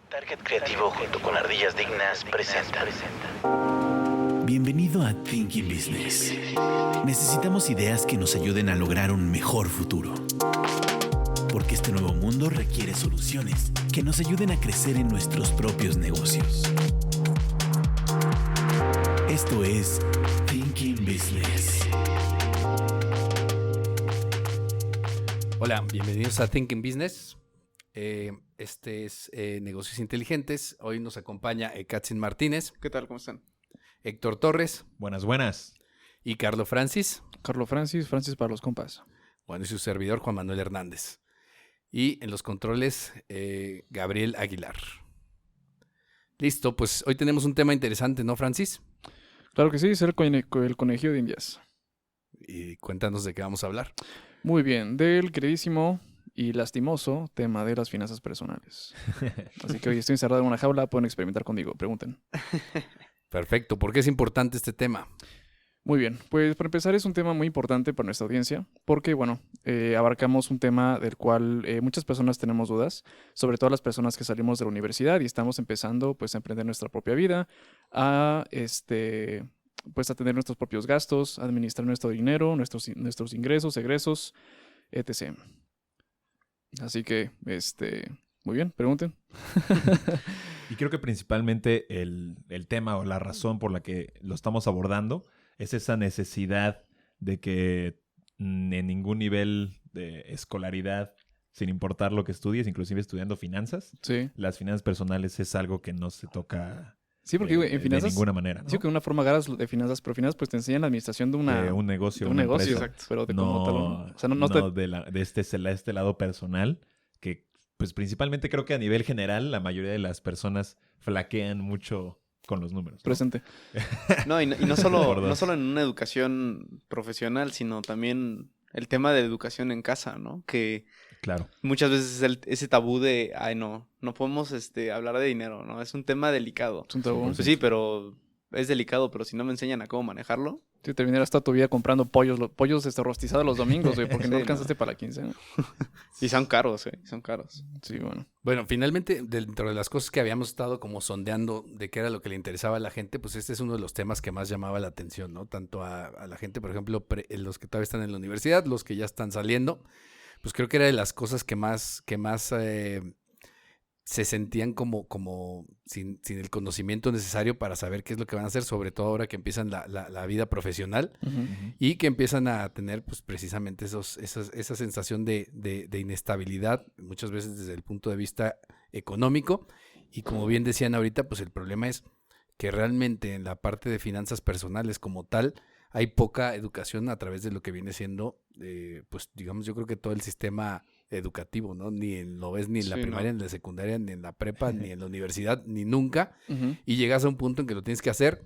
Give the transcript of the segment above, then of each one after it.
Target Creativo junto con Ardillas Dignas presenta. Bienvenido a Thinking Business. Necesitamos ideas que nos ayuden a lograr un mejor futuro. Porque este nuevo mundo requiere soluciones que nos ayuden a crecer en nuestros propios negocios. Esto es Thinking Business. Hola, bienvenidos a Thinking Business. Este es Negocios Inteligentes. Hoy nos acompaña Katzin Martínez, ¿Qué tal? ¿Cómo están? Héctor Torres Buenas. y Carlo Francis. Carlos Francis para los compas. Bueno, y su servidor Juan Manuel Hernández. Y en los controles, Gabriel Aguilar. Listo, pues hoy tenemos un tema interesante, ¿no, Francis? Claro que sí, es el conejillo de Indias. Y cuéntanos de qué vamos a hablar. Muy bien, del queridísimo y lastimoso tema de las finanzas personales. Así que hoy estoy encerrado en una jaula, pueden experimentar conmigo, pregunten. Perfecto, ¿por qué es importante este tema? Muy bien, pues para empezar es un tema muy importante para nuestra audiencia, porque bueno, abarcamos un tema del cual muchas personas tenemos dudas, sobre todo las personas que salimos de la universidad y estamos empezando pues a emprender nuestra propia vida, pues a tener nuestros propios gastos, a administrar nuestro dinero, nuestros ingresos, egresos, etc. Así que, muy bien, pregunten. Y creo que principalmente el tema o la razón por la que lo estamos abordando es esa necesidad de que en ningún nivel de escolaridad, sin importar lo que estudies, inclusive estudiando finanzas, Sí. las finanzas personales es algo que no se toca Sí, porque en finanzas, de ninguna manera, ¿no? sí, que de una forma agarras de finanzas, pero finanzas pues te enseñan la administración de De un negocio, de un una negocio, empresa. exacto, pero de como tal, o sea, no de este lado personal, que pues principalmente creo que a nivel general la mayoría de las personas flaquean mucho con los números, ¿no? presente. No, y no Por solo, dos. no solo en una educación profesional, sino también el tema de educación en casa, ¿no? Que Claro. muchas veces es ese tabú de, ay, no podemos hablar de dinero, ¿no? Es un tema delicado. Es un tabú. Pues sí, pero es delicado, pero si no me enseñan a cómo manejarlo, Sí, terminarás toda tu vida comprando pollos rostizados los domingos, güey, porque no Sí, alcanzaste para la quincena. y son caros, son caros. Sí, bueno. Bueno, finalmente, dentro de las cosas que habíamos estado como sondeando de qué era lo que le interesaba a la gente, pues este es uno de los temas que más llamaba la atención, ¿no? Tanto a la gente, por ejemplo, los que todavía están en la universidad, los que ya están saliendo, pues creo que era de las cosas que más se sentían como sin el conocimiento necesario para saber qué es lo que van a hacer, sobre todo ahora que empiezan la vida profesional. Ujú. Y que empiezan a tener pues precisamente esa sensación de inestabilidad, muchas veces desde el punto de vista económico. Y como bien decían ahorita, pues el problema es que realmente en la parte de finanzas personales como tal, hay poca educación a través de lo que viene siendo, pues digamos, yo creo que todo el sistema educativo, ¿no? Lo ves ni en la Sí, primaria, no. ni en la secundaria, ni en la prepa, ni en la universidad, ni nunca. Ujú. Y llegas a un punto en que lo tienes que hacer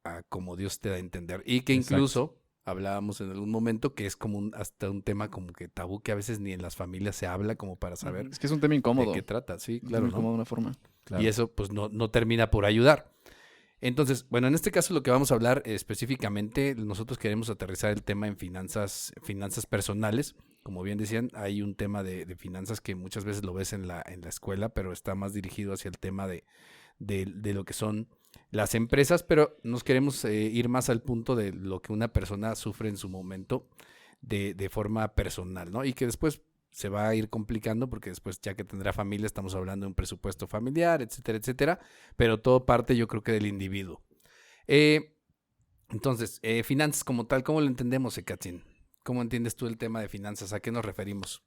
a como Dios te da a entender. Y que Exacto. incluso hablábamos en algún momento que es como hasta un tema como que tabú que a veces ni en las familias se habla como para saber Es que es un tema incómodo. de qué trata. Sí, Un claro, tema ¿no? incómodo de una forma. Claro. Y eso pues no termina por ayudar. Entonces, bueno, en este caso lo que vamos a hablar específicamente, nosotros queremos aterrizar el tema en finanzas personales. Como bien decían, hay un tema de finanzas que muchas veces lo ves en la escuela, pero está más dirigido hacia el tema de lo que son las empresas, pero nos queremos ir más al punto de lo que una persona sufre en su momento de forma personal, ¿no? Y que después se va a ir complicando porque después ya que tendrá familia estamos hablando de un presupuesto familiar, etcétera, etcétera, pero todo parte yo creo que del individuo. Entonces, finanzas como tal, ¿cómo lo entendemos, Katzin? ¿Cómo entiendes tú el tema de finanzas? ¿A qué nos referimos?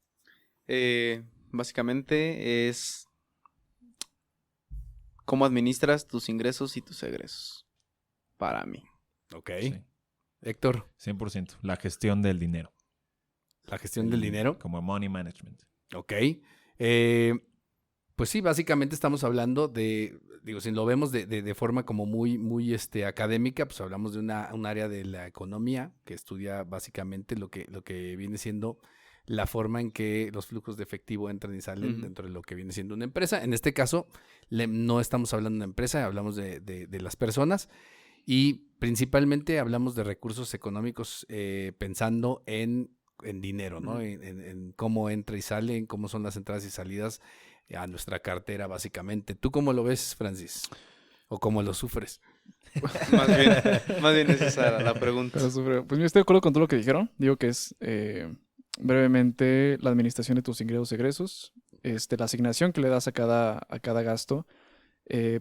Básicamente es cómo administras tus ingresos y tus egresos, para mí. Ok. Sí, Héctor, 100%. La gestión del dinero. la gestión del dinero. Como money management. Ok. Pues sí, básicamente estamos hablando si lo vemos de forma como muy académica, pues hablamos de un área de la economía que estudia básicamente lo que viene siendo la forma en que los flujos de efectivo entran y salen dentro de lo que viene siendo una empresa. En este caso, no estamos hablando de una empresa, hablamos de las personas y principalmente hablamos de recursos económicos pensando en dinero, ¿no? En cómo entra y sale, en cómo son las entradas y salidas a nuestra cartera, básicamente. ¿Tú cómo lo ves, Francis? ¿O cómo lo sufres? Más bien es esa la pregunta. Pues mira, estoy de acuerdo con todo lo que dijeron. Digo que es brevemente la administración de tus ingresos y egresos, la asignación que le das a cada gasto,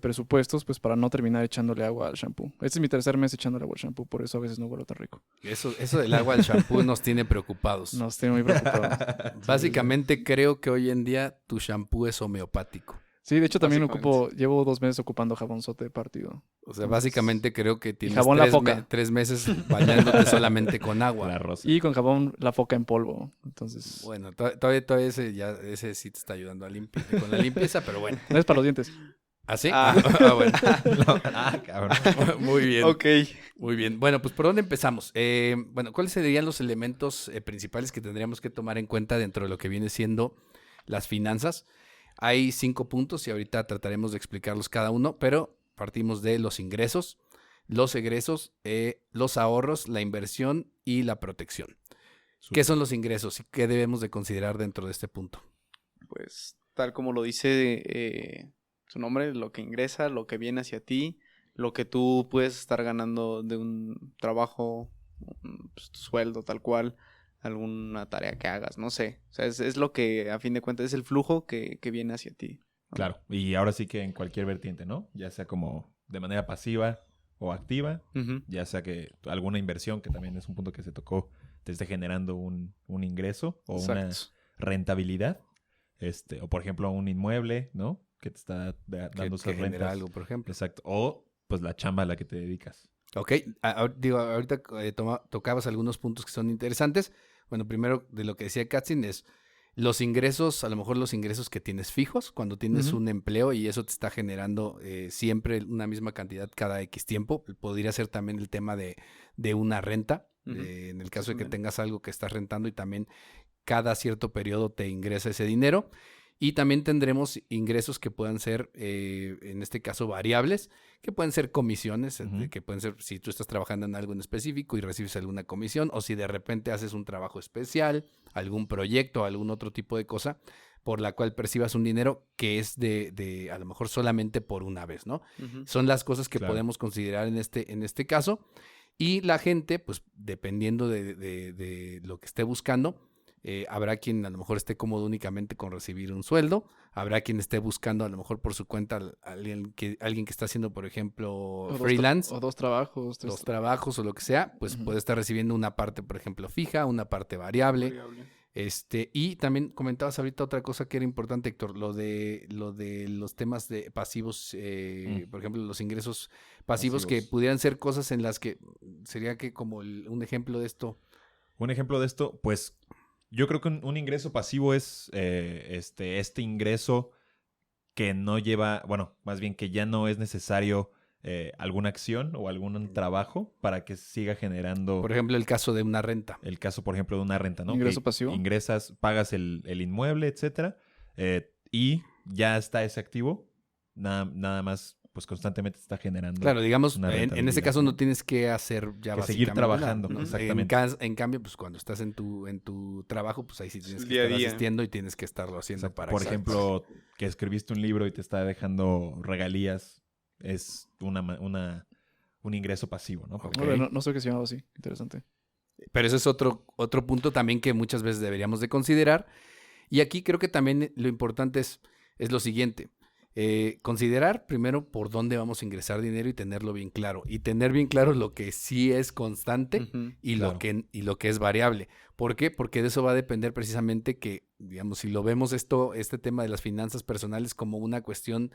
presupuestos, pues para no terminar echándole agua al shampoo. Este es mi tercer mes echándole agua al shampoo, por eso a veces no huelo tan rico. Eso del agua al shampoo nos tiene preocupados. Nos tiene muy preocupados. Básicamente creo que hoy en día tu shampoo es homeopático. Sí, de hecho también Básicamente. llevo 2 meses ocupando jabonzote partido. O sea, básicamente creo que tienes jabón La Foca. 3 meses bañándote solamente con agua. La rosa. Y con jabón La Foca en polvo. Entonces, Bueno, todavía ese sí te está ayudando a limpiar con la limpieza, pero bueno. no es para los dientes. ¿Ah, sí? Ah. Bueno. Cabrón. Muy bien. Ok. Muy bien. Bueno, pues ¿por dónde empezamos? Bueno, ¿cuáles serían los elementos principales que tendríamos que tomar en cuenta dentro de lo que viene siendo las finanzas? Hay 5 puntos y ahorita trataremos de explicarlos cada uno, pero partimos de los ingresos, los egresos, los ahorros, la inversión y la protección. ¿Qué son los ingresos y qué debemos de considerar dentro de este punto? Pues tal como lo dice su nombre, lo que ingresa, lo que viene hacia ti, lo que tú puedes estar ganando de un trabajo, pues, tu sueldo tal cual, alguna tarea que hagas, no sé. O sea, es lo que a fin de cuentas es el flujo que viene hacia ti. Claro. Y ahora sí que en cualquier vertiente, ¿no? Ya sea como de manera pasiva o activa, Ujú. ya sea que alguna inversión, que también es un punto que se tocó, te esté generando un ingreso o una Exacto. rentabilidad. O por ejemplo, un inmueble, ¿no? Que te está Que dando esas genera rentas. algo, por ejemplo. Exacto. O pues la chamba a la que te dedicas. Ok, ahorita tocabas algunos puntos que son interesantes. Bueno, primero de lo que decía Katzin es los ingresos, a lo mejor los ingresos que tienes fijos, cuando tienes Ujú. un empleo y eso te está generando siempre una misma cantidad cada X tiempo. Podría ser también el tema de una renta, Ujú. en el caso de que También. tengas algo que estás rentando y también cada cierto periodo te ingresa ese dinero. Y también tendremos ingresos que puedan ser, en este caso, variables, que pueden ser comisiones, Ujú. que pueden ser si tú estás trabajando en algo en específico y recibes alguna comisión, o si de repente haces un trabajo especial, algún proyecto, algún otro tipo de cosa, por la cual percibas un dinero que es de a lo mejor solamente por una vez, ¿no? Ujú. Son las cosas que Claro. podemos considerar en este caso. Y la gente, pues dependiendo de lo que esté buscando, habrá quien a lo mejor esté cómodo únicamente con recibir un sueldo, habrá quien esté buscando a lo mejor por su cuenta alguien que está haciendo, por ejemplo, O freelance, o 2 trabajos. 3 dos trabajos o lo que sea, pues Ujú. puede estar recibiendo una parte, por ejemplo, fija, una parte variable. Variable. Y también comentabas ahorita otra cosa que era importante, Héctor, lo de los temas de pasivos, por ejemplo, los ingresos pasivos que pudieran ser cosas en las que sería que como un ejemplo de esto. Un ejemplo de esto, pues yo creo que un ingreso pasivo es este ingreso que no lleva, bueno, más bien que ya no es necesario alguna acción o algún trabajo para que siga generando Por ejemplo, el caso de una renta. el caso, por ejemplo, de una renta, ¿no? Ingreso Que pasivo. Ingresas, pagas el inmueble, etcétera, y ya está ese activo, nada más, pues constantemente está generando. Claro, digamos, una en ese rentabilidad, caso no ¿no? tienes que hacer ya Que seguir básicamente trabajando, nada, ¿no? exactamente. En cambio, pues cuando estás en tu trabajo, pues ahí sí tienes el que día a estar día. asistiendo y tienes que estarlo haciendo Exacto. para Por exacto. ejemplo, que escribiste un libro y te está dejando regalías, es un ingreso pasivo, ¿no? Porque- Órale, no sé qué se llamaba así. Interesante. Pero ese es otro punto también que muchas veces deberíamos de considerar. Y aquí creo que también lo importante es lo siguiente. Considerar primero por dónde vamos a ingresar dinero y tenerlo bien claro. Y tener bien claro lo que sí es constante Ujú. y, Claro. lo que es variable. ¿Por qué? Porque de eso va a depender precisamente que, digamos, si lo vemos este tema de las finanzas personales como una cuestión,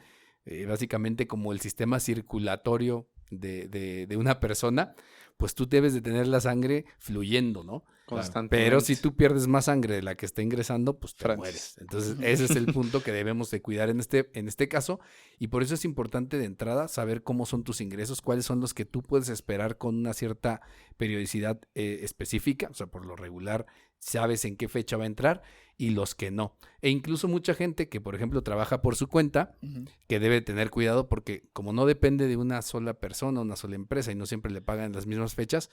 básicamente como el sistema circulatorio de una persona, pues tú debes de tener la sangre fluyendo, ¿no? Constantemente. Pero si tú pierdes más sangre de la que está ingresando, pues te Francis. mueres. Entonces, ese es el punto que debemos de cuidar en este caso. Y por eso es importante de entrada saber cómo son tus ingresos, cuáles son los que tú puedes esperar con una cierta periodicidad específica. O sea, por lo regular, sabes en qué fecha va a entrar y los que no. E incluso mucha gente que, por ejemplo, trabaja por su cuenta, Ujú. que debe tener cuidado porque como no depende de una sola persona, una sola empresa y no siempre le pagan en las mismas fechas,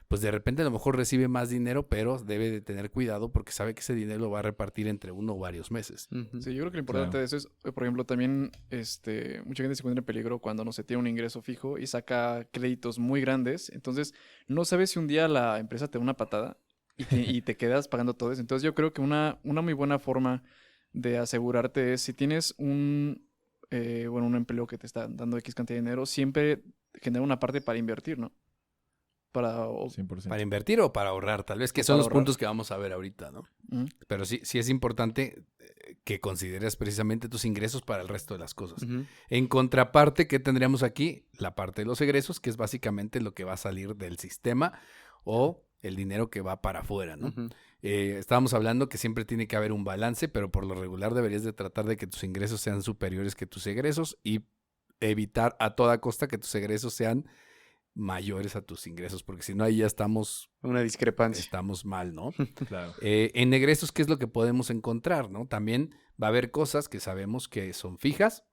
pues de repente a lo mejor recibe más dinero, pero debe de tener cuidado porque sabe que ese dinero lo va a repartir entre uno o varios meses. Ujú. Sí, yo creo que lo importante de eso es, por ejemplo, también mucha gente se encuentra en peligro cuando no se tiene un ingreso fijo y saca créditos muy grandes. Entonces, no sabes si un día la empresa te da una patada y te quedas pagando todo eso. Entonces, yo creo que una muy buena forma de asegurarte es si tienes un empleo que te está dando X cantidad de dinero, siempre genera una parte para invertir, ¿no? Para... 100%. Para invertir o para ahorrar, tal vez, que O son para los ahorrar. puntos que vamos a ver ahorita, ¿no? Ujú. Pero sí es importante que consideres precisamente tus ingresos para el resto de las cosas. Ujú. En contraparte, ¿qué tendríamos aquí? La parte de los egresos, que es básicamente lo que va a salir del sistema o el dinero que va para afuera, ¿no? Ujú. Estábamos hablando que siempre tiene que haber un balance, pero por lo regular deberías de tratar de que tus ingresos sean superiores que tus egresos y evitar a toda costa que tus egresos sean mayores a tus ingresos, porque si no ahí ya estamos Una discrepancia. mal, ¿no? Claro. En egresos, ¿qué es lo que podemos encontrar, no? También va a haber cosas que sabemos que son fijas,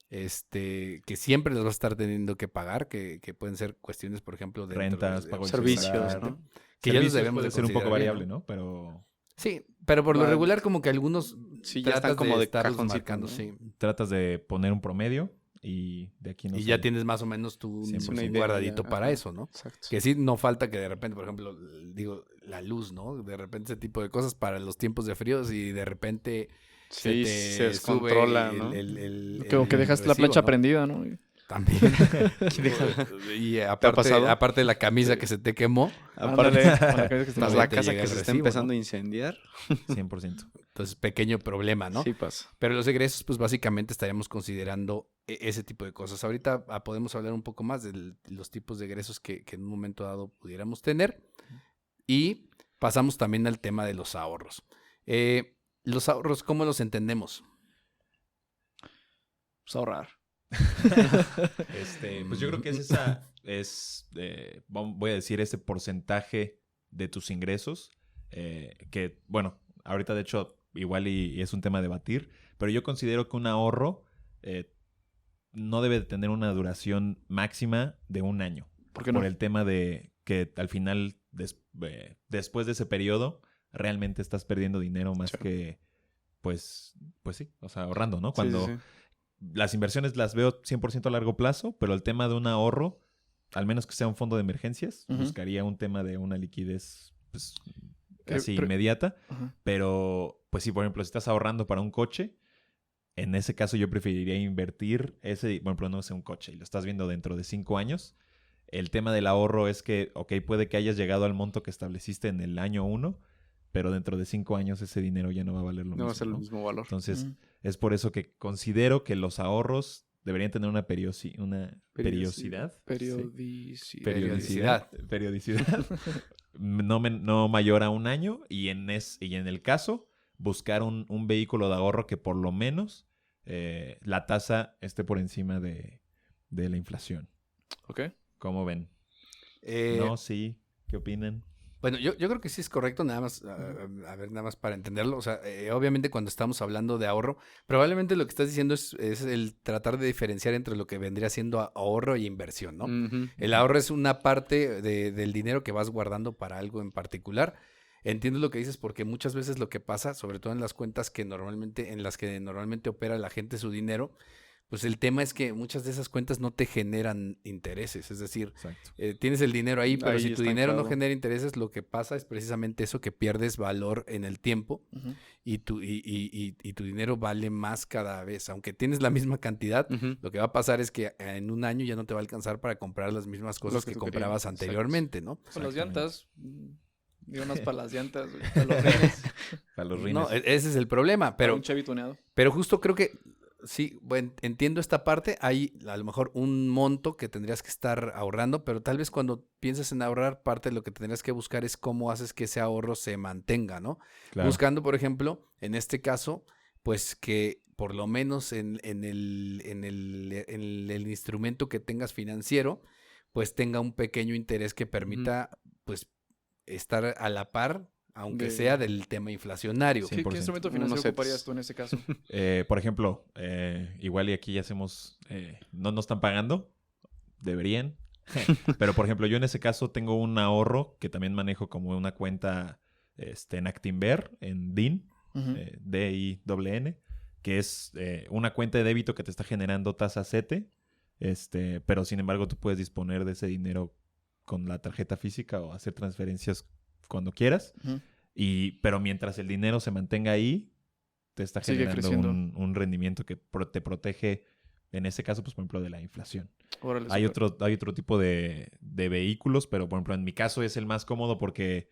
que siempre las vas a estar teniendo que pagar, que pueden ser cuestiones, por ejemplo, de Rentas, pago del servicios, celular. ¿no? que ya los Servicios debemos puede de ser un poco considerar variable, bien, ¿no? Pero Sí, pero por lo Va- regular como que algunos Sí, ya están tratas como de estarlos cajoncito, marcando, ¿no? sí. tratas de poner un promedio y de aquí no Y sale. ya tienes más o menos tu 100%. Una idea, guardadito ya, para ajá. eso, ¿no? Exacto. Que sí, no falta que de repente, por ejemplo, digo, la luz, ¿no? De repente ese tipo de cosas para los tiempos de fríos y de repente Sí, te se sube descontrola, ¿no? Que dejaste la recibo, plancha ¿no? prendida, ¿no? También. Y pasado? aparte de la camisa que se te quemó, Aparte, Para que veas que está más Todavía la te casa llega que el se está recibo, empezando ¿no? a incendiar. 100%. entonces pequeño problema, ¿no? Sí pasa. Pero los egresos, pues básicamente estaríamos considerando ese tipo de cosas. Ahorita podemos hablar un poco más de los tipos de egresos que en un momento dado pudiéramos tener. Y pasamos también al tema de los ahorros. Los ahorros, ¿cómo los entendemos? Pues ahorrar. Pues yo creo que voy a decir, ese porcentaje de tus ingresos, que, bueno, ahorita de hecho igual y es un tema a debatir, pero yo considero que un ahorro no debe de tener una duración máxima de un año. ¿Por qué no? Por el tema de que al final, después de ese periodo, realmente estás perdiendo dinero más Sí. que, pues sí, o sea, ahorrando, ¿no? Sí, Cuando sí, sí. las inversiones las veo 100% a largo plazo, pero el tema de un ahorro, al menos que sea un fondo de emergencias, Ujú. buscaría un tema de una liquidez pues, casi pero- inmediata. Ajá. Pero, pues sí, por ejemplo, si estás ahorrando para un coche, en ese caso yo preferiría invertir ese, por ejemplo, no sé, un coche y lo estás viendo dentro de 5 años. El tema del ahorro es que, ok, puede que hayas llegado al monto que estableciste en el año 1, pero dentro de 5 años ese dinero ya no va a valer lo No mismo. va a ser el ¿no? mismo valor. Entonces, Ujú. es por eso que considero que los ahorros deberían tener una Periodicidad. periodicidad. Periodicidad. Periodicidad. no mayor a un año. Y en el caso, buscar un vehículo de ahorro que por lo menos la tasa esté por encima de la inflación. Ok. ¿Cómo ven? Eh, No, sí. ¿Qué opinan? Bueno, yo creo que sí es correcto, nada más, a ver, nada más para entenderlo. O sea, obviamente cuando estamos hablando de ahorro, probablemente lo que estás diciendo es el tratar de diferenciar entre lo que vendría siendo ahorro y inversión, ¿no? Ujú. El ahorro es una parte del dinero que vas guardando para algo en particular. Entiendo lo que dices porque muchas veces lo que pasa, sobre todo en las cuentas en las que normalmente opera la gente su dinero, pues el tema es que muchas de esas cuentas no te generan intereses. Es decir, Exacto. tienes el dinero ahí, pero Ahí si tu estancado. dinero no genera intereses, lo que pasa es precisamente eso, que pierdes valor en el tiempo Ujú. y tu dinero vale más cada vez. Aunque tienes la misma cantidad, Ujú. lo que va a pasar es que en un año ya no te va a alcanzar para comprar las mismas cosas que que tú querías, comprabas exacto. anteriormente, ¿no? Con las Exactamente. llantas. Digo, unas para las llantas, güey, para los rines. Para los rines. No, ese es el problema, Para pero un Chevy tuneado. Pero justo creo que sí, bueno, entiendo esta parte. Hay a lo mejor un monto que tendrías que estar ahorrando, pero tal vez cuando pienses en ahorrar, parte de lo que tendrías que buscar es cómo haces que ese ahorro se mantenga, ¿no? Claro. Buscando, por ejemplo, en este caso, pues que por lo menos en el instrumento que tengas financiero, pues tenga un pequeño interés que permita, pues, estar a la par, aunque De- sea del tema inflacionario. ¿Qué 100%. instrumento Unos financiero sets. ocuparías tú en ese caso? Por ejemplo, igual y aquí ya hacemos, no nos están pagando, deberían, Pero, por ejemplo, yo en ese caso tengo un ahorro que también manejo como una cuenta en Actinver, en DIN, DINN, que es una cuenta de débito que te está generando tasa CETE, pero sin embargo tú puedes disponer de ese dinero con la tarjeta física o hacer transferencias cuando quieras. Ujú. Pero mientras el dinero se mantenga ahí, te está Sigue generando creciendo. un rendimiento que te protege, en ese caso, pues por ejemplo, de la inflación. Órale, Hay súper. otro tipo de vehículos, pero por ejemplo, en mi caso es el más cómodo porque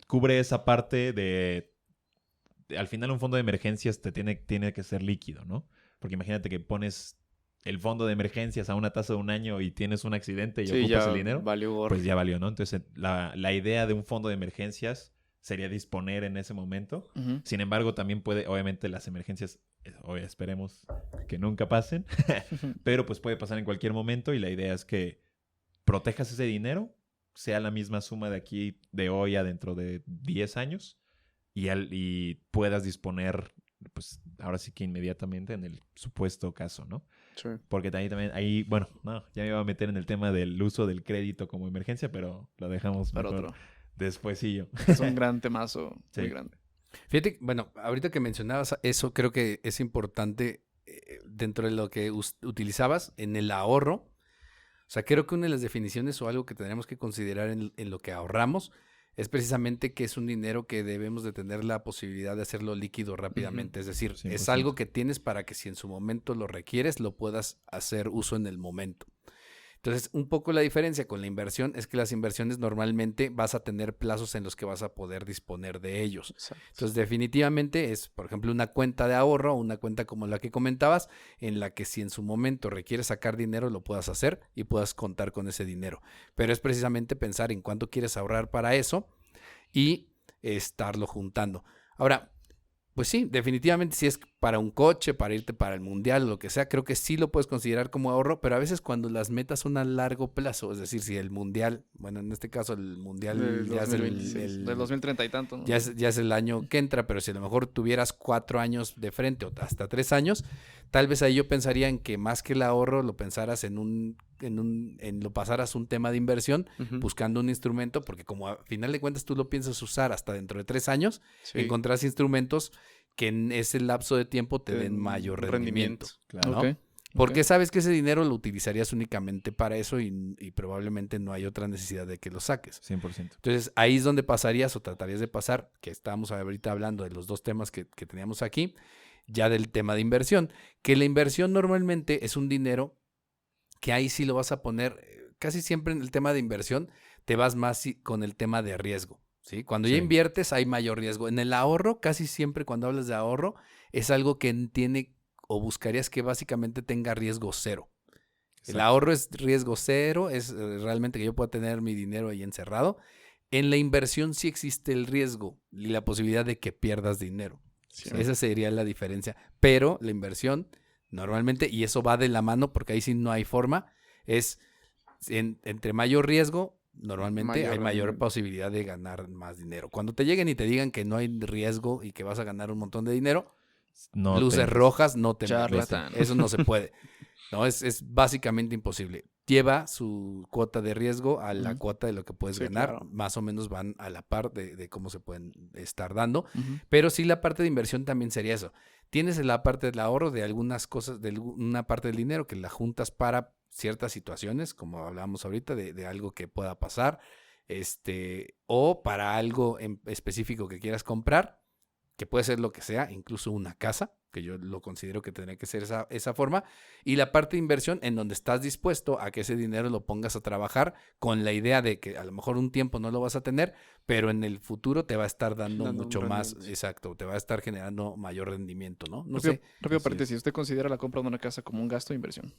cubre esa parte al final un fondo de emergencias te tiene que ser líquido, ¿no? Porque imagínate que pones el fondo de emergencias a una tasa de un año y tienes un accidente y Sí, ocupas ya el dinero, valió gorro. pues ya valió, ¿no? Entonces, la idea de un fondo de emergencias sería disponer en ese momento. Ujú. Sin embargo, también obviamente las emergencias, esperemos que nunca pasen, pero pues puede pasar en cualquier momento y la idea es que protejas ese dinero, sea la misma suma de aquí, de hoy a dentro de 10 años y puedas disponer, pues ahora sí que inmediatamente en el supuesto caso, ¿no? Sí. Porque también ahí, bueno, no, ya me iba a meter en el tema del uso del crédito como emergencia, pero lo dejamos Para mejor otro. despuesillo. Es un gran temazo, Sí. muy grande. Fíjate, bueno, ahorita que mencionabas eso, creo que es importante dentro de lo que utilizabas en el ahorro. O sea, creo que una de las definiciones o algo que tenemos que considerar en lo que ahorramos es precisamente que es un dinero que debemos de tener la posibilidad de hacerlo líquido rápidamente. Es decir, es 100%. algo que tienes para que si en su momento lo requieres, lo puedas hacer uso en el momento. Entonces, un poco la diferencia con la inversión es que las inversiones normalmente vas a tener plazos en los que vas a poder disponer de ellos. Exacto. Entonces, definitivamente es, por ejemplo, una cuenta de ahorro, una cuenta como la que comentabas, en la que si en su momento requieres sacar dinero, lo puedas hacer y puedas contar con ese dinero. Pero es precisamente pensar en cuánto quieres ahorrar para eso y estarlo juntando. Ahora, pues sí, definitivamente si es para un coche, para irte para el mundial o lo que sea, creo que sí lo puedes considerar como ahorro, pero a veces cuando las metas son a largo plazo, es decir, si el mundial, bueno, en este caso el mundial Del ya es 2026, del 2030 y tanto, ¿no? ya es el año que entra, pero si a lo mejor tuvieras 4 años de frente o hasta 3 años, tal vez ahí yo pensaría en que más que el ahorro lo pensaras en lo pasaras un tema de inversión, Ujú. buscando un instrumento, porque como a final de cuentas tú lo piensas usar hasta dentro de 3 años, Sí. encontrarás instrumentos que en ese lapso de tiempo te den mayor rendimiento. Claro. ¿no? Ok, Porque ok. sabes que ese dinero lo utilizarías únicamente para eso y probablemente no hay otra necesidad de que lo saques. 100%. Entonces ahí es donde pasarías o tratarías de pasar, que estábamos ahorita hablando de los dos temas que teníamos aquí, ya del tema de inversión, que la inversión normalmente es un dinero que ahí sí lo vas a poner, casi siempre en el tema de inversión te vas más con el tema de riesgo, ¿sí? Cuando ya Sí. inviertes hay mayor riesgo. En el ahorro, casi siempre cuando hablas de ahorro, es algo que tiene o buscarías que básicamente tenga riesgo cero. El Exacto. ahorro es riesgo cero, es realmente que yo pueda tener mi dinero ahí encerrado. En la inversión sí existe el riesgo y la posibilidad de que pierdas dinero. Sí. Esa sería la diferencia. Pero la inversión normalmente, y eso va de la mano porque ahí sí no hay forma, es entre mayor riesgo, normalmente Mayor hay mayor rendimiento. posibilidad de ganar más dinero. Cuando te lleguen y te digan que no hay riesgo y que vas a ganar un montón de dinero, No luces te- rojas, no te metas. Charlatán. Eso no se puede. No, es básicamente imposible. Lleva su cuota de riesgo a la Ujú. cuota de lo que puedes Sí, ganar. claro. Más o menos van a la par de cómo se pueden estar dando. Ujú. Pero sí la parte de inversión también sería eso. Tienes la parte del ahorro de algunas cosas, de una parte del dinero que la juntas para ciertas situaciones, como hablábamos ahorita, de algo que pueda pasar, o para algo en específico que quieras comprar, que puede ser lo que sea, incluso una casa, que yo lo considero que tendría que ser esa forma, y la parte de inversión en donde estás dispuesto a que ese dinero lo pongas a trabajar con la idea de que a lo mejor un tiempo no lo vas a tener, pero en el futuro te va a estar dando Dando un mucho más, rendimiento. exacto, te va a estar generando mayor rendimiento, ¿no? No Rápido, sé, rápido así paréntesis. ¿Usted considera la compra de una casa como un gasto o inversión?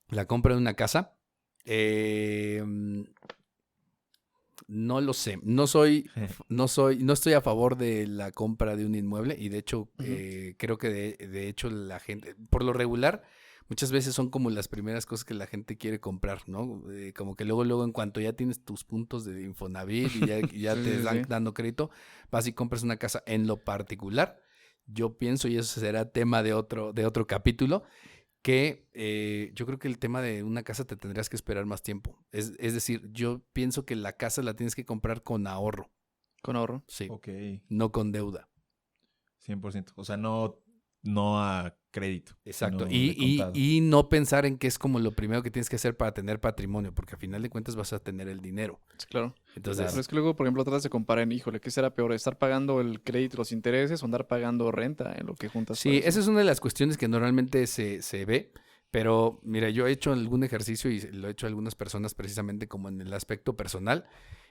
la compra de una casa, no lo sé, no estoy a favor de la compra de un inmueble y de hecho Ujú. creo que de hecho la gente, por lo regular, muchas veces son como las primeras cosas que la gente quiere comprar, ¿no? Como que luego en cuanto ya tienes tus puntos de Infonavit y ya Sí, te sí, están sí. dando crédito, vas y compras una casa. En lo particular, yo pienso, y eso será tema de otro capítulo, que yo creo que el tema de una casa te tendrías que esperar más tiempo. Es decir, yo pienso que la casa la tienes que comprar con ahorro. Con ahorro. Sí, Ok, no con deuda. 100%. O sea, no a crédito. Exacto. sino de contado. Y no pensar en que es como lo primero que tienes que hacer para tener patrimonio, porque al final de cuentas vas a tener el dinero. Sí, claro. Entonces, Pero es que luego, por ejemplo, tratas de comparar en, híjole, ¿qué será peor? ¿Estar pagando el crédito, los intereses o andar pagando renta en lo que juntas? sí, esa es una de las cuestiones que normalmente se ve, pero mira, yo he hecho algún ejercicio y lo he hecho a algunas personas precisamente como en el aspecto personal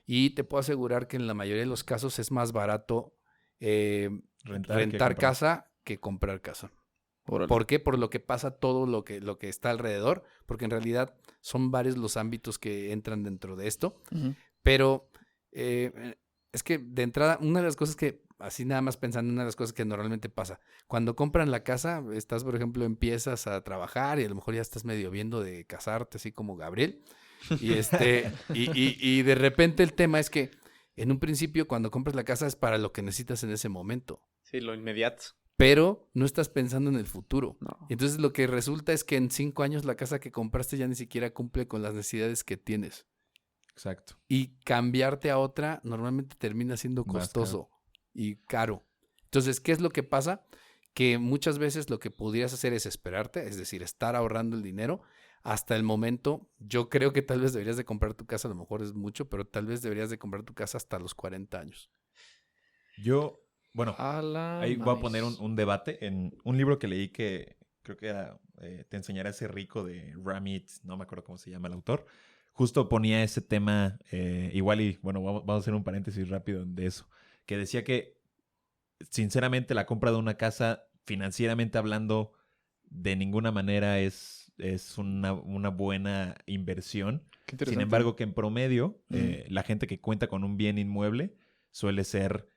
y te puedo asegurar que en la mayoría de los casos es más barato Rentar que rentar comprar. casa que comprar casa. Órale. ¿Por qué? Por lo que pasa todo lo que está alrededor, porque en realidad son varios los ámbitos que entran dentro de esto, Ujú. pero es que de entrada, una de las cosas que, así nada más pensando, una de las cosas que normalmente pasa, cuando compran la casa, estás, por ejemplo, empiezas a trabajar y a lo mejor ya estás medio viendo de casarte, así como Gabriel, y de repente el tema es que en un principio cuando compras la casa es para lo que necesitas en ese momento, Sí, lo inmediato. pero no estás pensando en el futuro. No. Y entonces lo que resulta es que en 5 años la casa que compraste ya ni siquiera cumple con las necesidades que tienes. Exacto. Y cambiarte a otra normalmente termina siendo Más costoso y caro. Entonces, ¿qué es lo que pasa? Que muchas veces lo que pudieras hacer es esperarte, es decir, estar ahorrando el dinero hasta el momento. Yo creo que tal vez deberías de comprar tu casa, a lo mejor es mucho, pero tal vez deberías de comprar tu casa hasta los 40 años. Yo, bueno, A la ahí voy a maíz. poner un debate en un libro que leí que creo que era Te enseñaré a ser rico de Ramit, no me acuerdo cómo se llama el autor. Justo ponía ese tema, igual y bueno, vamos a hacer un paréntesis rápido de eso, que decía que sinceramente la compra de una casa, financieramente hablando, de ninguna manera es una buena inversión. Qué interesante. Sin embargo, que en promedio, Ujú. la gente que cuenta con un bien inmueble suele ser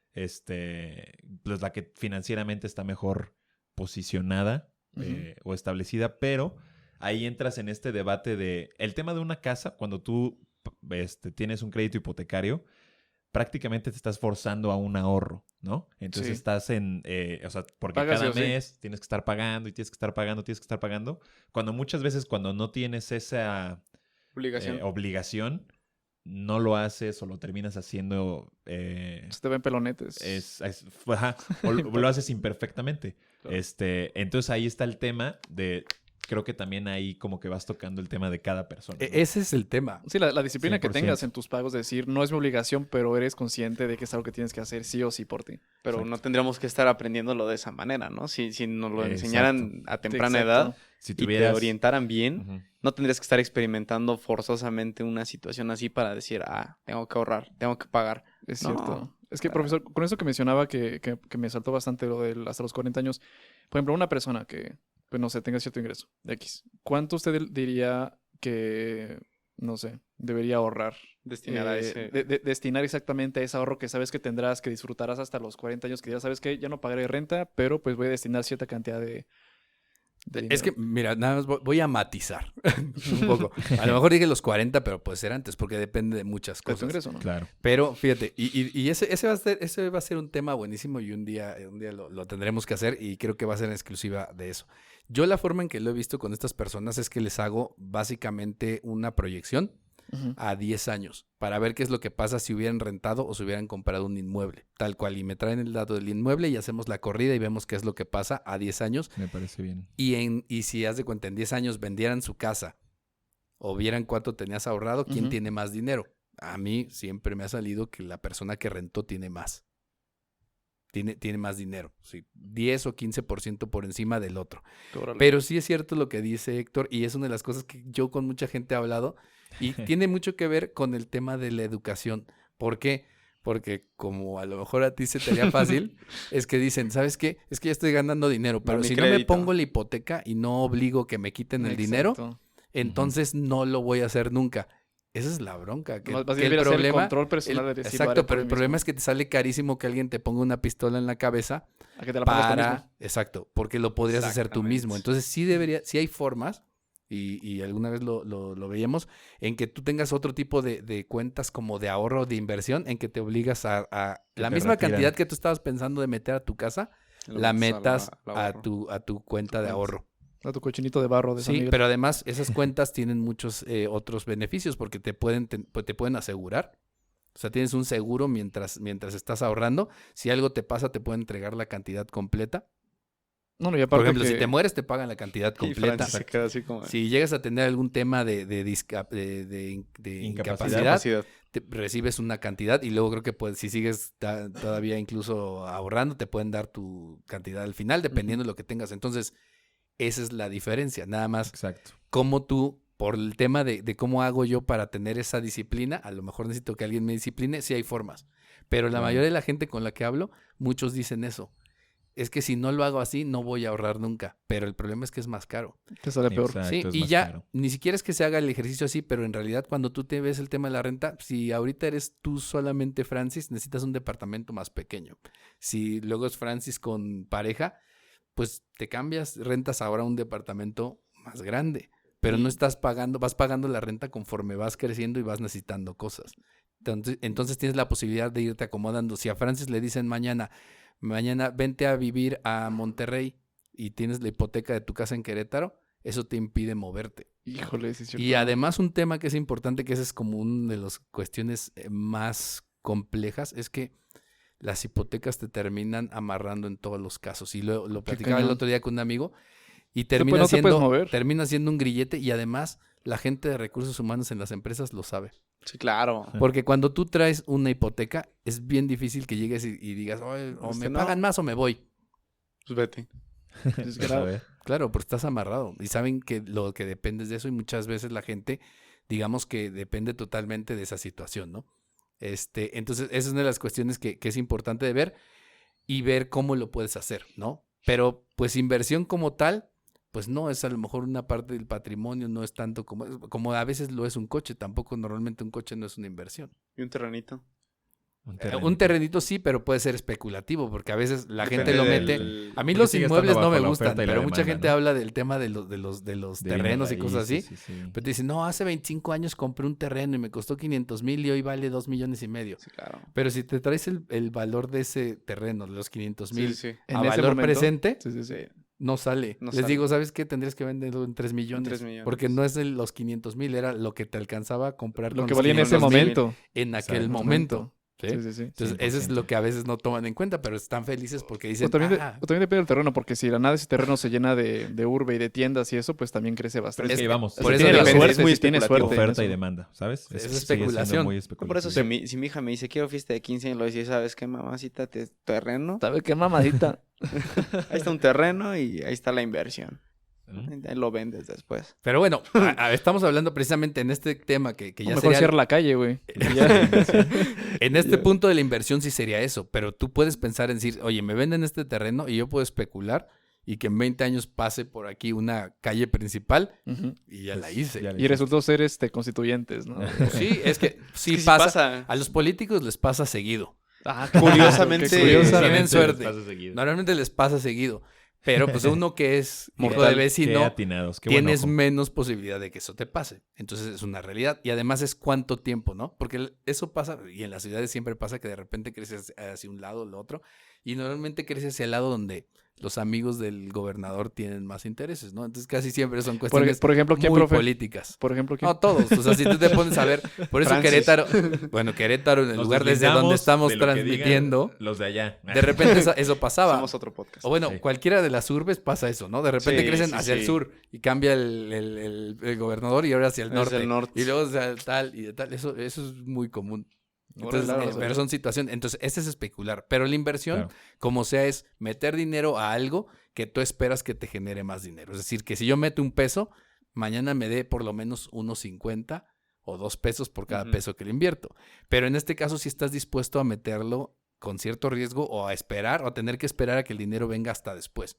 pues la que financieramente está mejor posicionada o establecida, pero ahí entras en este debate de el tema de una casa, cuando tú tienes un crédito hipotecario, prácticamente te estás forzando a un ahorro, ¿no? Entonces Sí. estás o sea, porque Pagas cada sí o sí. mes tienes que estar pagando y tienes que estar pagando, tienes que estar pagando, cuando muchas veces cuando no tienes esa Obligación. obligación, no lo haces o lo terminas haciendo Se te ven pelonetes. ajá, o lo haces imperfectamente. Claro. Entonces ahí está el tema de, creo que también ahí como que vas tocando el tema de cada persona, ¿no? Ese es el tema. Sí, la disciplina que 100%. tengas en tus pagos, de decir, no es mi obligación, pero eres consciente de que es algo que tienes que hacer sí o sí por ti. Pero Exacto. no tendríamos que estar aprendiéndolo de esa manera, ¿no? Si nos lo Exacto. enseñaran a temprana Sí, edad exacto. Si y te tuvieras... orientaran bien, Ujú. no tendrías que estar experimentando forzosamente una situación así para decir, tengo que ahorrar, tengo que pagar. Es No, cierto. Es que, claro. profesor, con eso que mencionaba que me saltó bastante lo del hasta los 40 años, por ejemplo, una persona que, pues no sé, tenga cierto ingreso, X, ¿cuánto usted diría que, no sé, debería ahorrar? Destinar a ese... Destinar exactamente a ese ahorro que sabes que tendrás, que disfrutarás hasta los 40 años, que ya sabes que ya no pagaré renta, pero pues voy a destinar cierta cantidad de Es que, dinero. mira, nada más voy a matizar un poco. A lo mejor dije los 40, pero puede ser antes, porque depende de muchas De tu cosas. ingreso, ¿no? Claro. Pero fíjate, y ese va a ser un tema buenísimo y un día lo tendremos que hacer y creo que va a ser en exclusiva de eso. Yo la forma en que lo he visto con estas personas es que les hago básicamente una proyección Ujú. a 10 años para ver qué es lo que pasa si hubieran rentado o si hubieran comprado un inmueble, tal cual, y me traen el dato del inmueble y hacemos la corrida y vemos qué es lo que pasa a 10 años Me parece bien. y si haz de cuenta en 10 años vendieran su casa o vieran cuánto tenías ahorrado, ¿quién Ujú. tiene más dinero? A mí siempre me ha salido que la persona que rentó tiene más. Tiene más dinero, sí, 10 o 15% por encima del otro. Órale. Pero sí es cierto lo que dice Héctor y es una de las cosas que yo con mucha gente he hablado y tiene mucho que ver con el tema de la educación. ¿Por qué? Porque como a lo mejor a ti se te haría fácil, es que dicen, ¿sabes qué? Es que ya estoy ganando dinero, pero mi si no me crédito. pongo la hipoteca y no obligo que me quiten el dinero, Exacto. entonces no lo voy a hacer nunca. Esa es la bronca. Que Más que bien debería ser el control personal de decir, lo haré exacto, por pero mí el problema mismo. es que te sale carísimo que alguien te ponga una pistola en la cabeza A que te la pongas tú mismo. para... Exacto, porque lo podrías hacer tú mismo. Exactamente. Entonces sí hay formas, y alguna vez lo veíamos, en que tú tengas otro tipo de cuentas como de ahorro, de inversión, en que te obligas a Que la te misma retiran. cantidad que tú estabas pensando de meter a tu casa, Lo la metes metas al a ahorro. tu cuenta de Cuenta. ahorro. A tu cochinito de barro de San Sí, Miguel. pero además esas cuentas tienen muchos otros beneficios porque te pueden asegurar. O sea, tienes un seguro mientras estás ahorrando. Si algo te pasa, te pueden entregar la cantidad completa. No, y Por aparte ejemplo, que... si te mueres, te pagan la cantidad Y completa. Francis se queda así como... Si llegas a tener algún tema de incapacidad, Capacidad. recibes una cantidad y luego creo que si sigues todavía incluso ahorrando, te pueden dar tu cantidad al final, dependiendo de lo que tengas. Entonces, esa es la diferencia. Nada más Exacto. cómo tú, por el tema de cómo hago yo para tener esa disciplina, a lo mejor necesito que alguien me discipline, sí hay formas. Pero la Claro. mayoría de la gente con la que hablo, muchos dicen eso. Es que si no lo hago así, no voy a ahorrar nunca. Pero el problema es que es más caro. te sale peor. Exacto, Sí, es y más ya caro. ni siquiera es que se haga el ejercicio así, pero en realidad cuando tú te ves el tema de la renta, si ahorita eres tú solamente Francis, necesitas un departamento más pequeño. Si luego es Francis con pareja, pues te cambias, rentas ahora un departamento más grande, pero no estás pagando, vas pagando la renta conforme vas creciendo y vas necesitando cosas. Entonces tienes la posibilidad de irte acomodando. Si a Francis le dicen mañana vente a vivir a Monterrey y tienes la hipoteca de tu casa en Querétaro, eso te impide moverte. Híjole, sí es cierto. Y además un tema que es importante, que ese es como una de las cuestiones más complejas, es que las hipotecas te terminan amarrando en todos los casos. Y lo Qué platicaba el cañón. otro día con un amigo y pues, termina, no te puedes siendo, mover. termina siendo un grillete y además la gente de recursos humanos en las empresas lo sabe. Sí, claro. Porque cuando tú traes una hipoteca, es bien difícil que llegues y digas, "Oye, o me No. pagan más o me voy". Pues vete. Es Vas a grave. ver. Claro, pero estás amarrado y saben que lo que dependes de eso y muchas veces la gente, digamos que depende totalmente de esa situación, ¿no? Entonces, esa es una de las cuestiones que es importante de ver y ver cómo lo puedes hacer, ¿no? Pero, pues, inversión como tal, pues no, es a lo mejor una parte del patrimonio, no es tanto como a veces lo es un coche, tampoco normalmente un coche no es una inversión. Y un terrenito. Un terrenito sí, pero puede ser especulativo, porque a veces la gente Depende lo del- mete. A mí Porque los sigue inmuebles estando no me bajo la gustan, oferta y la pero mucha demanda, gente ¿no? habla del tema de los De terrenos y bienes cosas así. raíces, sí. Pero te dicen, no, hace 25 años compré un terreno y me costó 500,000 y hoy vale 2,5 millones. Sí, claro. Pero si te traes el valor de ese terreno, de los 500,000, Sí, sí. a En ese valor momento, presente, Sí, sí, sí. Sí. no sale. No Les sale. digo, ¿sabes qué? Tendrías que venderlo en 3 millones. 3 millones. Porque no es de los 500,000, era lo que te alcanzaba a comprar Lo con que los valía en ese 500,000 momento. en aquel Exacto. momento. ¿sí? Sí, sí, sí. Entonces, eso es 100%. lo que a veces no toman en cuenta, pero están felices porque dicen, O también, "Ah, o también depende del terreno, porque si de la nada ese terreno se llena de urbe y de tiendas y eso, pues también crece Pero bastante. es que vamos. por eso tiene la depende, suerte, es muy si tiene especulativo. suerte en Oferta y eso. demanda, ¿sabes? Es sigue siendo especulación. muy Por especulativo. eso, si mi hija me dice, quiero fiesta de 15 años, le decía, ¿sabes qué, mamacita? Terreno. ¿Sabe qué, mamadita? Ahí está un terreno y ahí está la inversión. ¿Mm? Ahí lo vendes después. Pero bueno, estamos hablando precisamente en este tema que O ya mejor sería... cierra la calle, güey. En este punto de la inversión sí sería eso, pero tú puedes pensar en decir, oye, me venden este terreno y yo puedo especular y que en 20 años pase por aquí una calle principal Ujú. y ya la hice. Ya le Y resultó ser constituyentes, ¿no? Pues sí, es que sí, Es que sí pasa. A los políticos les pasa seguido. Ah, Curiosamente- qué curioso. Tienen suerte. Pasa seguido. Normalmente les pasa seguido. Pero pues uno que es hijo Mortal, de vecino, qué atinados, qué buen tienes ojo. menos posibilidad de que eso te pase. Entonces es una realidad. Y además es cuánto tiempo, ¿no? Porque eso pasa, y en las ciudades siempre pasa que de repente creces hacia un lado o el otro. Y normalmente creces hacia el lado donde los amigos del gobernador tienen más intereses, ¿no? Entonces casi siempre son cuestiones Por ejemplo, ¿quién, muy profe? políticas. Por ejemplo, ¿quién? No, todos. O sea, si tú te pones a ver, por eso Francis. Querétaro, bueno, Querétaro en el Nos lugar desde deslindamos donde estamos de lo que transmitiendo, digan los de allá. de repente eso pasaba. Somos otro podcast. O bueno, Sí. cualquiera de las urbes pasa eso, ¿no? De repente Sí, crecen sí, hacia el sí. sur y cambia el gobernador y ahora hacia el Hacia norte. el norte. Y luego hacia el tal y de tal. Eso es muy común. Entonces, Órale, pero son situaciones. Entonces, este es especular. Pero la inversión, Claro. como sea, es meter dinero a algo que tú esperas que te genere más dinero. Es decir, que si yo meto $1, mañana me dé por lo menos unos 50 o $2 por cada Ujú. peso que le invierto. Pero en este caso, si estás dispuesto a meterlo con cierto riesgo o a esperar o a tener que esperar a que el dinero venga hasta después.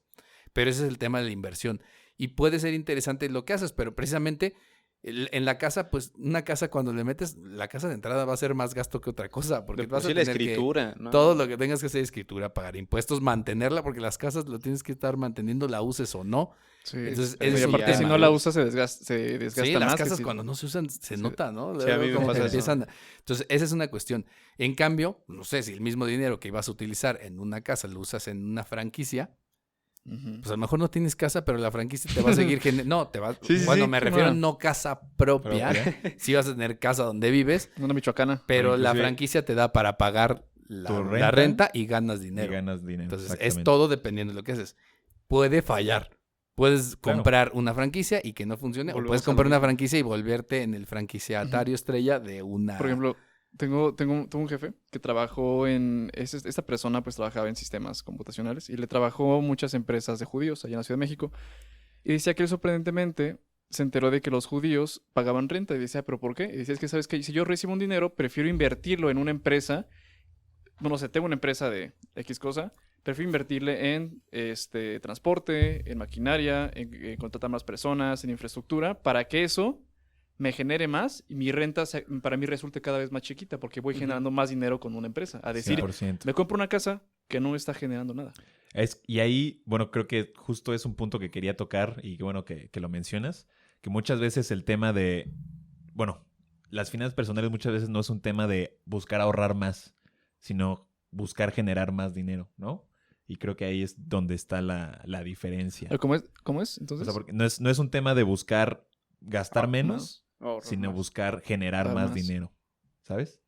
Pero ese es el tema de la inversión. Y puede ser interesante lo que haces, pero precisamente en la casa, pues una casa cuando le metes, la casa de entrada va a ser más gasto que otra cosa. Porque De por vas a sí la tener que- escritura, ¿no? todo lo que tengas que hacer, escritura, pagar impuestos, mantenerla, porque las casas lo tienes que estar manteniendo, la uses o no. Sí. Entonces, Y ese es un aparte, si tema. no la usas, se desgasta Sí, más. las que casas si- cuando no se usan se Sí. nota, ¿no? Sí, a mí me Como pasa que eso. Entonces, esa es una cuestión. En cambio, no sé, si el mismo dinero que ibas a utilizar en una casa lo usas en una franquicia, Ujú. Pues a lo mejor no tienes casa, pero la franquicia te va a seguir no, te va... Sí, sí, bueno, sí, me refiero claro. no casa propia. Sí vas a tener casa donde vives, Una michoacana. pero la inclusive- franquicia te da para pagar Tu la renta y ganas dinero. Y ganas dinero. Entonces, es exactamente. todo dependiendo de lo que haces. Puede fallar. Puedes Claro. comprar una franquicia y que no funcione, o Volvemos puedes a lo comprar una mismo. franquicia y volverte en el franquiciatario estrella de una... Por ejemplo, tengo un jefe que trabajó esta persona pues trabajaba en sistemas computacionales y le trabajó muchas empresas de judíos allá en la Ciudad de México. Y decía que él sorprendentemente se enteró de que los judíos pagaban renta. Y decía, ¿pero por qué? Y decía, es que sabes que si yo recibo un dinero, prefiero invertirlo en una empresa. Bueno, o sea, tengo una empresa de X cosa. Prefiero invertirle en transporte, en maquinaria, en contratar más personas, en infraestructura, para que eso me genere más y mi renta para mí resulte cada vez más chiquita, porque voy generando más dinero con una empresa. A decir, 100%. me compro una casa que no está generando nada. Y ahí, bueno, creo que justo es un punto que quería tocar y que bueno que lo mencionas, que muchas veces el tema de, bueno, las finanzas personales muchas veces no es un tema de buscar ahorrar más, sino buscar generar más dinero, ¿no? Y creo que ahí es donde está la diferencia. ¿Cómo es? O Entonces, sea, porque no es un tema de buscar gastar menos, Ahorrar sino más. buscar generar Ahorrar más más. dinero, ¿sabes?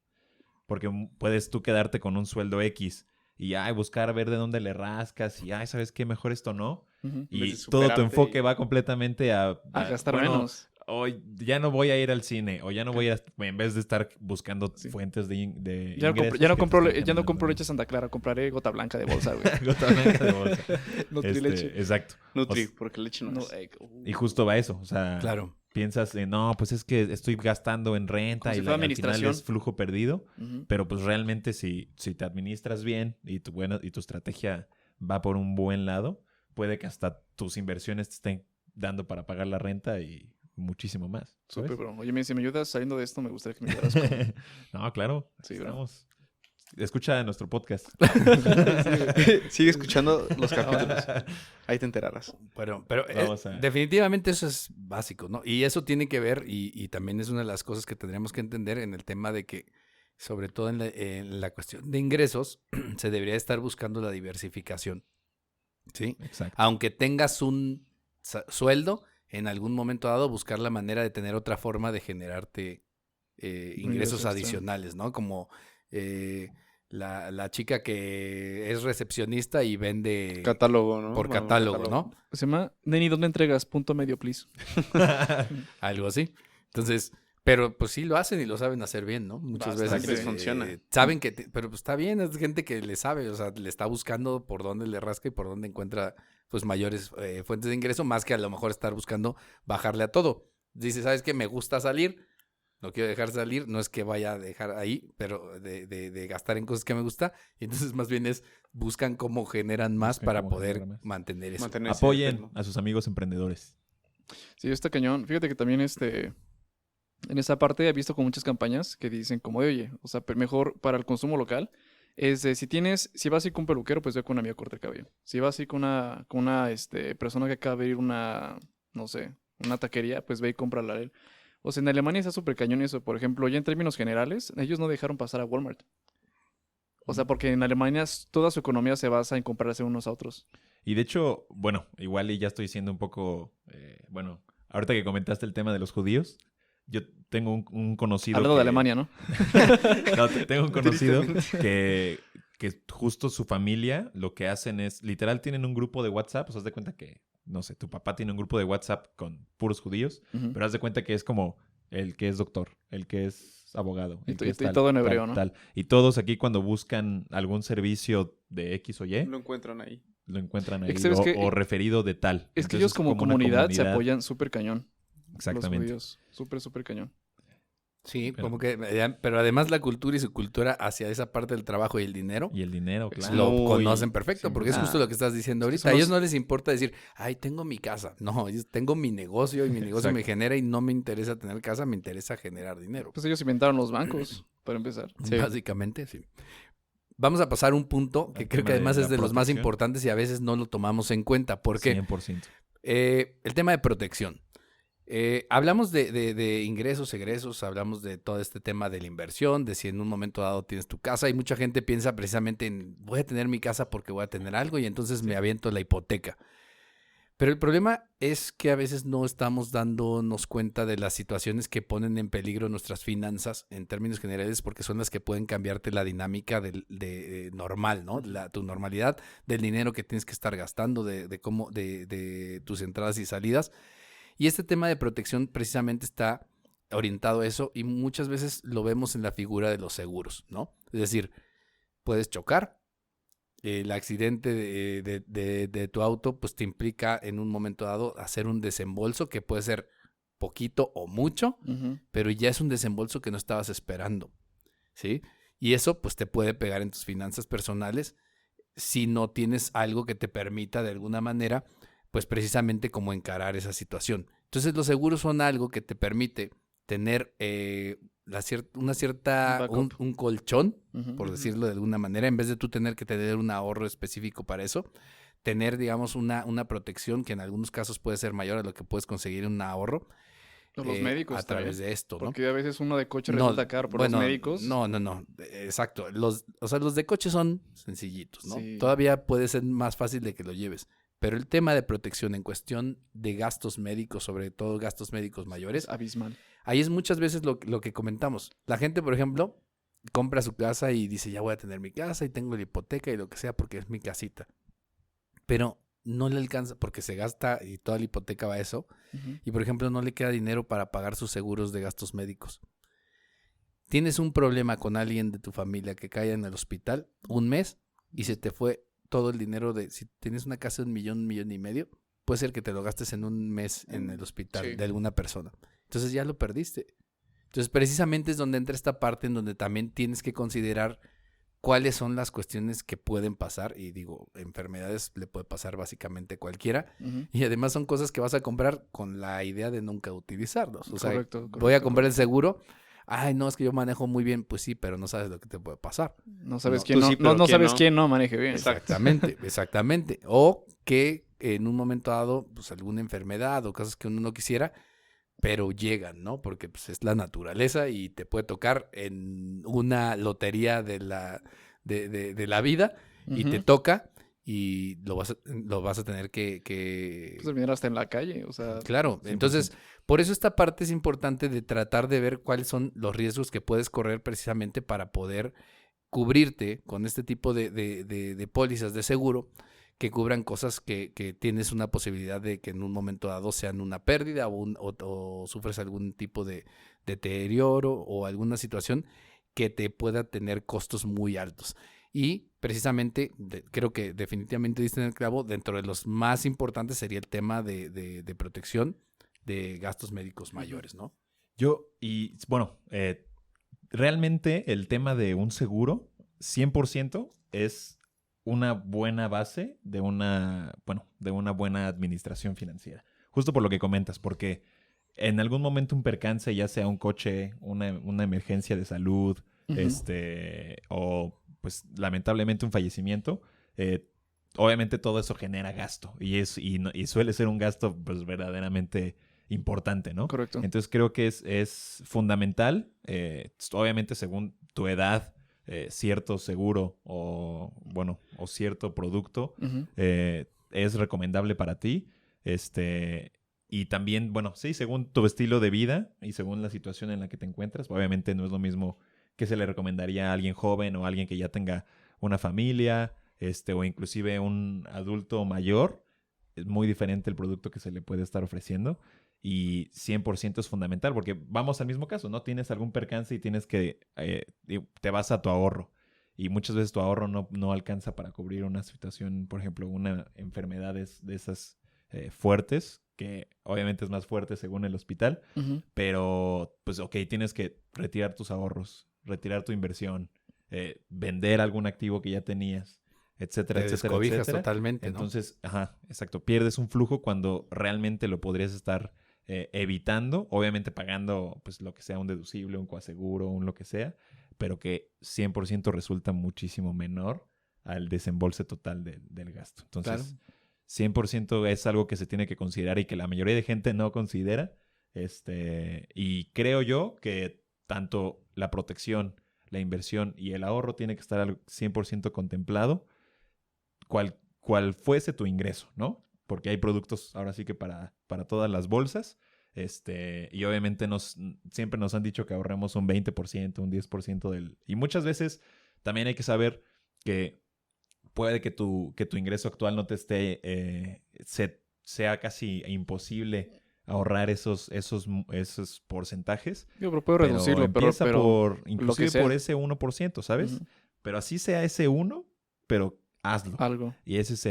Porque puedes tú quedarte con un sueldo X y buscar a ver de dónde le rascas y ¿sabes qué? Mejor esto no. ujú, En vez Y de todo tu superarte enfoque y- va completamente a gastar bueno, menos. O ya no voy a ir al cine, o ya no voy a... En vez de estar buscando Sí. fuentes de Ya no, ingresos ya no que te compro, estén ya no compro generando. leche Santa Clara, compraré gota blanca de bolsa, güey. Gota blanca de bolsa. Nutrileche. Exacto. Nutri, O sea, porque leche no, No, es. Y justo va eso, o sea... Claro. Piensas, no, pues es que estoy gastando en renta Como si y fuera al final administración. es flujo perdido, Ujú. pero pues realmente si te administras bien y tu estrategia va por un buen lado, puede que hasta tus inversiones te estén dando para pagar la renta y muchísimo más. ¿sabes? Súper, bro. Oye, si me ayudas saliendo de esto, me gustaría que me ayudaras con... No, claro. Sí, aquí bro. estamos. Escucha nuestro podcast. Sigue escuchando los capítulos. Ahí te enterarás. Pero Vamos a- definitivamente eso es básico, ¿no? Y eso tiene que ver, y también es una de las cosas que tendríamos que entender en el tema de que, sobre todo en la cuestión de ingresos, se debería estar buscando la diversificación, ¿sí? Exacto. Aunque tengas un sueldo, en algún momento dado buscar la manera de tener otra forma de generarte ingresos ingreso extra. adicionales, ¿no? Como la chica que es recepcionista y vende Catálogo, ¿no? por Bueno, catálogo, ¿no? Se llama Neni, ¿dónde entregas? Punto medio, please. Algo así. Entonces, pero pues sí lo hacen y lo saben hacer bien, ¿no? Muchas Bastante veces les funciona. saben que, pero pues está bien, es gente que le sabe, o sea, le está buscando por dónde le rasca y por dónde encuentra pues mayores fuentes de ingreso, más que a lo mejor estar buscando bajarle a todo. Dice, ¿sabes qué? Me gusta salir, no quiero dejar salir, no es que vaya a dejar ahí, pero de gastar en cosas que me gusta, y entonces más bien buscan cómo generan más Buscan para cómo poder generar más. mantener eso. Mantener ese Apoyen ritmo. a sus amigos emprendedores. Sí, está cañón. Fíjate que también en esa parte he visto con muchas campañas que dicen como de, oye, o sea, mejor para el consumo local es de, si vas a ir con un peluquero, pues ve con una amiga a cortar el cabello. Si vas a ir con una persona que acaba de abrir no sé, una taquería, pues ve y cómprala a él. O sea, en Alemania está súper cañón eso. Por ejemplo, ya en términos generales, ellos no dejaron pasar a Walmart. O sea, porque en Alemania toda su economía se basa en comprarse unos a otros. Y de hecho, bueno, igual y ya estoy siendo un poco, ahorita que comentaste el tema de los judíos, yo tengo un conocido Hablando de que- Alemania, ¿no? No, tengo un conocido que justo su familia lo que hacen es, literal tienen un grupo de WhatsApp, o sea, haz de cuenta que, no sé, tu papá tiene un grupo de WhatsApp con puros judíos, Ujú. pero haz de cuenta que es como el que es doctor, el que es abogado. Y el que to- es y todo en hebreo, ¿no? Y todos aquí cuando buscan algún servicio de X o Y, Lo encuentran ahí. lo encuentran ahí, Es que sabes que- o referido de tal. Es que Entonces, ellos como una comunidad se apoyan súper cañón. Exactamente. Los judíos. Súper cañón. Sí, Pero- como que, pero además la cultura y su cultura hacia esa parte del trabajo y el dinero, Y el dinero, Pues claro. lo Muy- conocen perfecto, porque es 100%. justo lo que estás diciendo Es que ahorita. A somos- ellos no les importa decir, ay, tengo mi casa. No, ellos tengo mi negocio y mi negocio me Exacto. genera y no me interesa tener casa, me interesa generar dinero. Pues ellos inventaron los bancos, para empezar. Sí. Básicamente, sí. Vamos a pasar a un punto que Al creo tema que de además la es de los más protección. importantes y a veces no lo tomamos en cuenta. ¿Por qué? 100%. El tema de protección. Hablamos de ingresos, egresos, hablamos de todo este tema de la inversión, de si en un momento dado tienes tu casa, y mucha gente piensa precisamente en voy a tener mi casa porque voy a tener algo y entonces me aviento la hipoteca. Pero el problema es que a veces no estamos dándonos cuenta de las situaciones que ponen en peligro nuestras finanzas en términos generales, porque son las que pueden cambiarte la dinámica de normal, ¿no? Tu normalidad del dinero que tienes que estar gastando, de tus entradas y salidas. Y este tema de protección precisamente está orientado a eso y muchas veces lo vemos en la figura de los seguros, ¿no? Es decir, puedes chocar. El accidente de tu auto pues te implica en un momento dado hacer un desembolso que puede ser poquito o mucho, pero ya es un desembolso que no estabas esperando, ¿sí? Y eso pues te puede pegar en tus finanzas personales si no tienes algo que te permita de alguna manera pues precisamente como encarar esa situación. Entonces los seguros son algo que te permite tener un colchón, por decirlo de alguna manera, en vez de tú tener que tener un ahorro específico para eso, tener, digamos, una protección que en algunos casos puede ser mayor a lo que puedes conseguir en un ahorro. O los médicos a través de esto, ¿no? Porque a veces uno de coche resulta caro por los médicos. No, exacto. Los de coche son sencillitos, ¿no? Sí. Todavía puede ser más fácil de que lo lleves. Pero el tema de protección en cuestión de gastos médicos, sobre todo gastos médicos mayores, es abismal. Ahí es muchas veces lo que comentamos. La gente, por ejemplo, compra su casa y dice, ya voy a tener mi casa y tengo la hipoteca y lo que sea porque es mi casita. Pero no le alcanza porque se gasta y toda la hipoteca va a eso. Y, por ejemplo, no le queda dinero para pagar sus seguros de gastos médicos. Tienes un problema con alguien de tu familia que cae en el hospital un mes y se te fue todo el dinero si tienes una casa de $1 millón y medio, puede ser que te lo gastes en un mes en el hospital de alguna persona. Entonces ya lo perdiste. Entonces precisamente es donde entra esta parte en donde también tienes que considerar cuáles son las cuestiones que pueden pasar. Y digo, enfermedades le puede pasar básicamente cualquiera. Y además son cosas que vas a comprar con la idea de nunca utilizarlos. O sea, voy a comprar el seguro. Ay, no, es que yo manejo muy bien. Pues sí, pero no sabes lo que te puede pasar. No sabes quién no maneje bien. Exactamente. O que en un momento dado, pues alguna enfermedad o cosas que uno no quisiera, pero llegan, ¿no? Porque pues, es la naturaleza y te puede tocar en una lotería de la vida y te toca y lo vas a tener que... Pues terminar hasta en la calle, o sea... Claro, 100%. Entonces, por eso esta parte es importante de tratar de ver cuáles son los riesgos que puedes correr precisamente para poder cubrirte con este tipo de pólizas de seguro que cubran cosas que tienes una posibilidad de que en un momento dado sean una pérdida o sufres algún tipo de deterioro o alguna situación que te pueda tener costos muy altos. Y precisamente creo que definitivamente diste en el clavo, dentro de los más importantes sería el tema de protección de gastos médicos mayores, ¿no? Realmente el tema de un seguro 100% es una buena base de una buena administración financiera. Justo por lo que comentas, porque en algún momento un percance, ya sea un coche, una emergencia de salud, o pues lamentablemente un fallecimiento, obviamente todo eso genera gasto y suele ser un gasto pues verdaderamente importante, ¿no? Correcto. Entonces creo que es fundamental, obviamente según tu edad, cierto seguro o cierto producto es recomendable para ti. Y también, según tu estilo de vida y según la situación en la que te encuentras, obviamente no es lo mismo que se le recomendaría a alguien joven o a alguien que ya tenga una familia, o inclusive un adulto mayor. Es muy diferente el producto que se le puede estar ofreciendo. Y 100% es fundamental porque vamos al mismo caso, ¿no? Tienes algún percance y tienes que... te vas a tu ahorro. Y muchas veces tu ahorro no alcanza para cubrir una situación, por ejemplo, una enfermedad de esas fuertes, que obviamente es más fuerte según el hospital. Pero, pues, tienes que retirar tus ahorros, retirar tu inversión, vender algún activo que ya tenías, etcétera, te etcétera, descobijas etcétera. Totalmente, ¿no? Entonces, exacto, pierdes un flujo cuando realmente lo podrías estar evitando, obviamente pagando pues lo que sea, un deducible, un coaseguro, un lo que sea, pero que 100% resulta muchísimo menor al desembolse total del gasto. Entonces, claro, 100% es algo que se tiene que considerar y que la mayoría de gente no considera, Y creo yo que tanto la protección, la inversión y el ahorro tiene que estar al 100% contemplado, cual fuese tu ingreso, ¿no? Porque hay productos ahora sí que para todas las bolsas. Y obviamente siempre nos han dicho que ahorremos un 20%, un 10% del... Y muchas veces también hay que saber que puede que tu ingreso actual no te esté... sea casi imposible ahorrar esos porcentajes. Yo pero puedo reducirlo, empieza pero inclusive sea. por ese 1%, ¿sabes? Ujú. Pero así sea ese 1, pero hazlo. Algo. Y ese es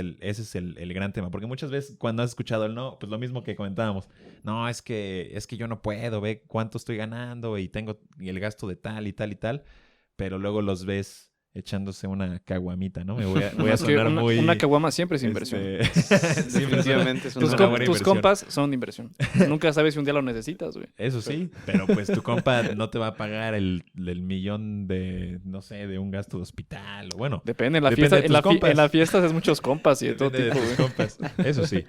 el gran tema. Porque muchas veces cuando has escuchado el no, pues lo mismo que comentábamos. No, es que yo no puedo, ve cuánto estoy ganando y tengo el gasto de tal y tal y tal. Pero luego los ves echándose una caguamita, ¿no? Voy a Es que sonar muy... una caguama siempre es inversión. Definitivamente es una Tus, buena buena tus inversión. compas son de inversión. Nunca sabes si un día lo necesitas, güey. Eso sí, pero pues tu compa no te va a pagar el millón de, no sé, de un gasto de hospital. O bueno, Depende, en la Depende fiesta, de tus compas. en las fiestas es muchos compas y de todo depende tipo, de tus güey. compas. Eso sí.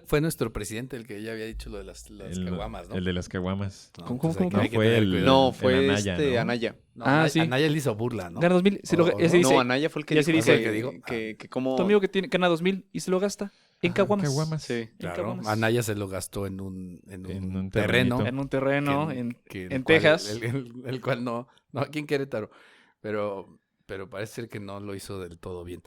Fue nuestro presidente el que ya había dicho lo de las caguamas, ¿no? El de las caguamas. No, ¿Cómo, entonces cómo, hay cómo? que No, fue tener el- cuidado. No, fue Anaya, ¿no? Anaya. No, Ah, a sí. Anaya le hizo burla, ¿no? Gana 2,000. Si lo, O- ese o dice, No, Anaya fue el que ya sí dijo dice que dijo. que como... tu amigo que gana 2,000 y se lo gasta en Ajá, caguamas. caguamas. Sí. En Claro, caguamas. Anaya se lo gastó en un un terreno. terrenito. En un terreno, que el en cual- Texas. el cual no, aquí en Querétaro, pero parece ser que no lo hizo del todo bien.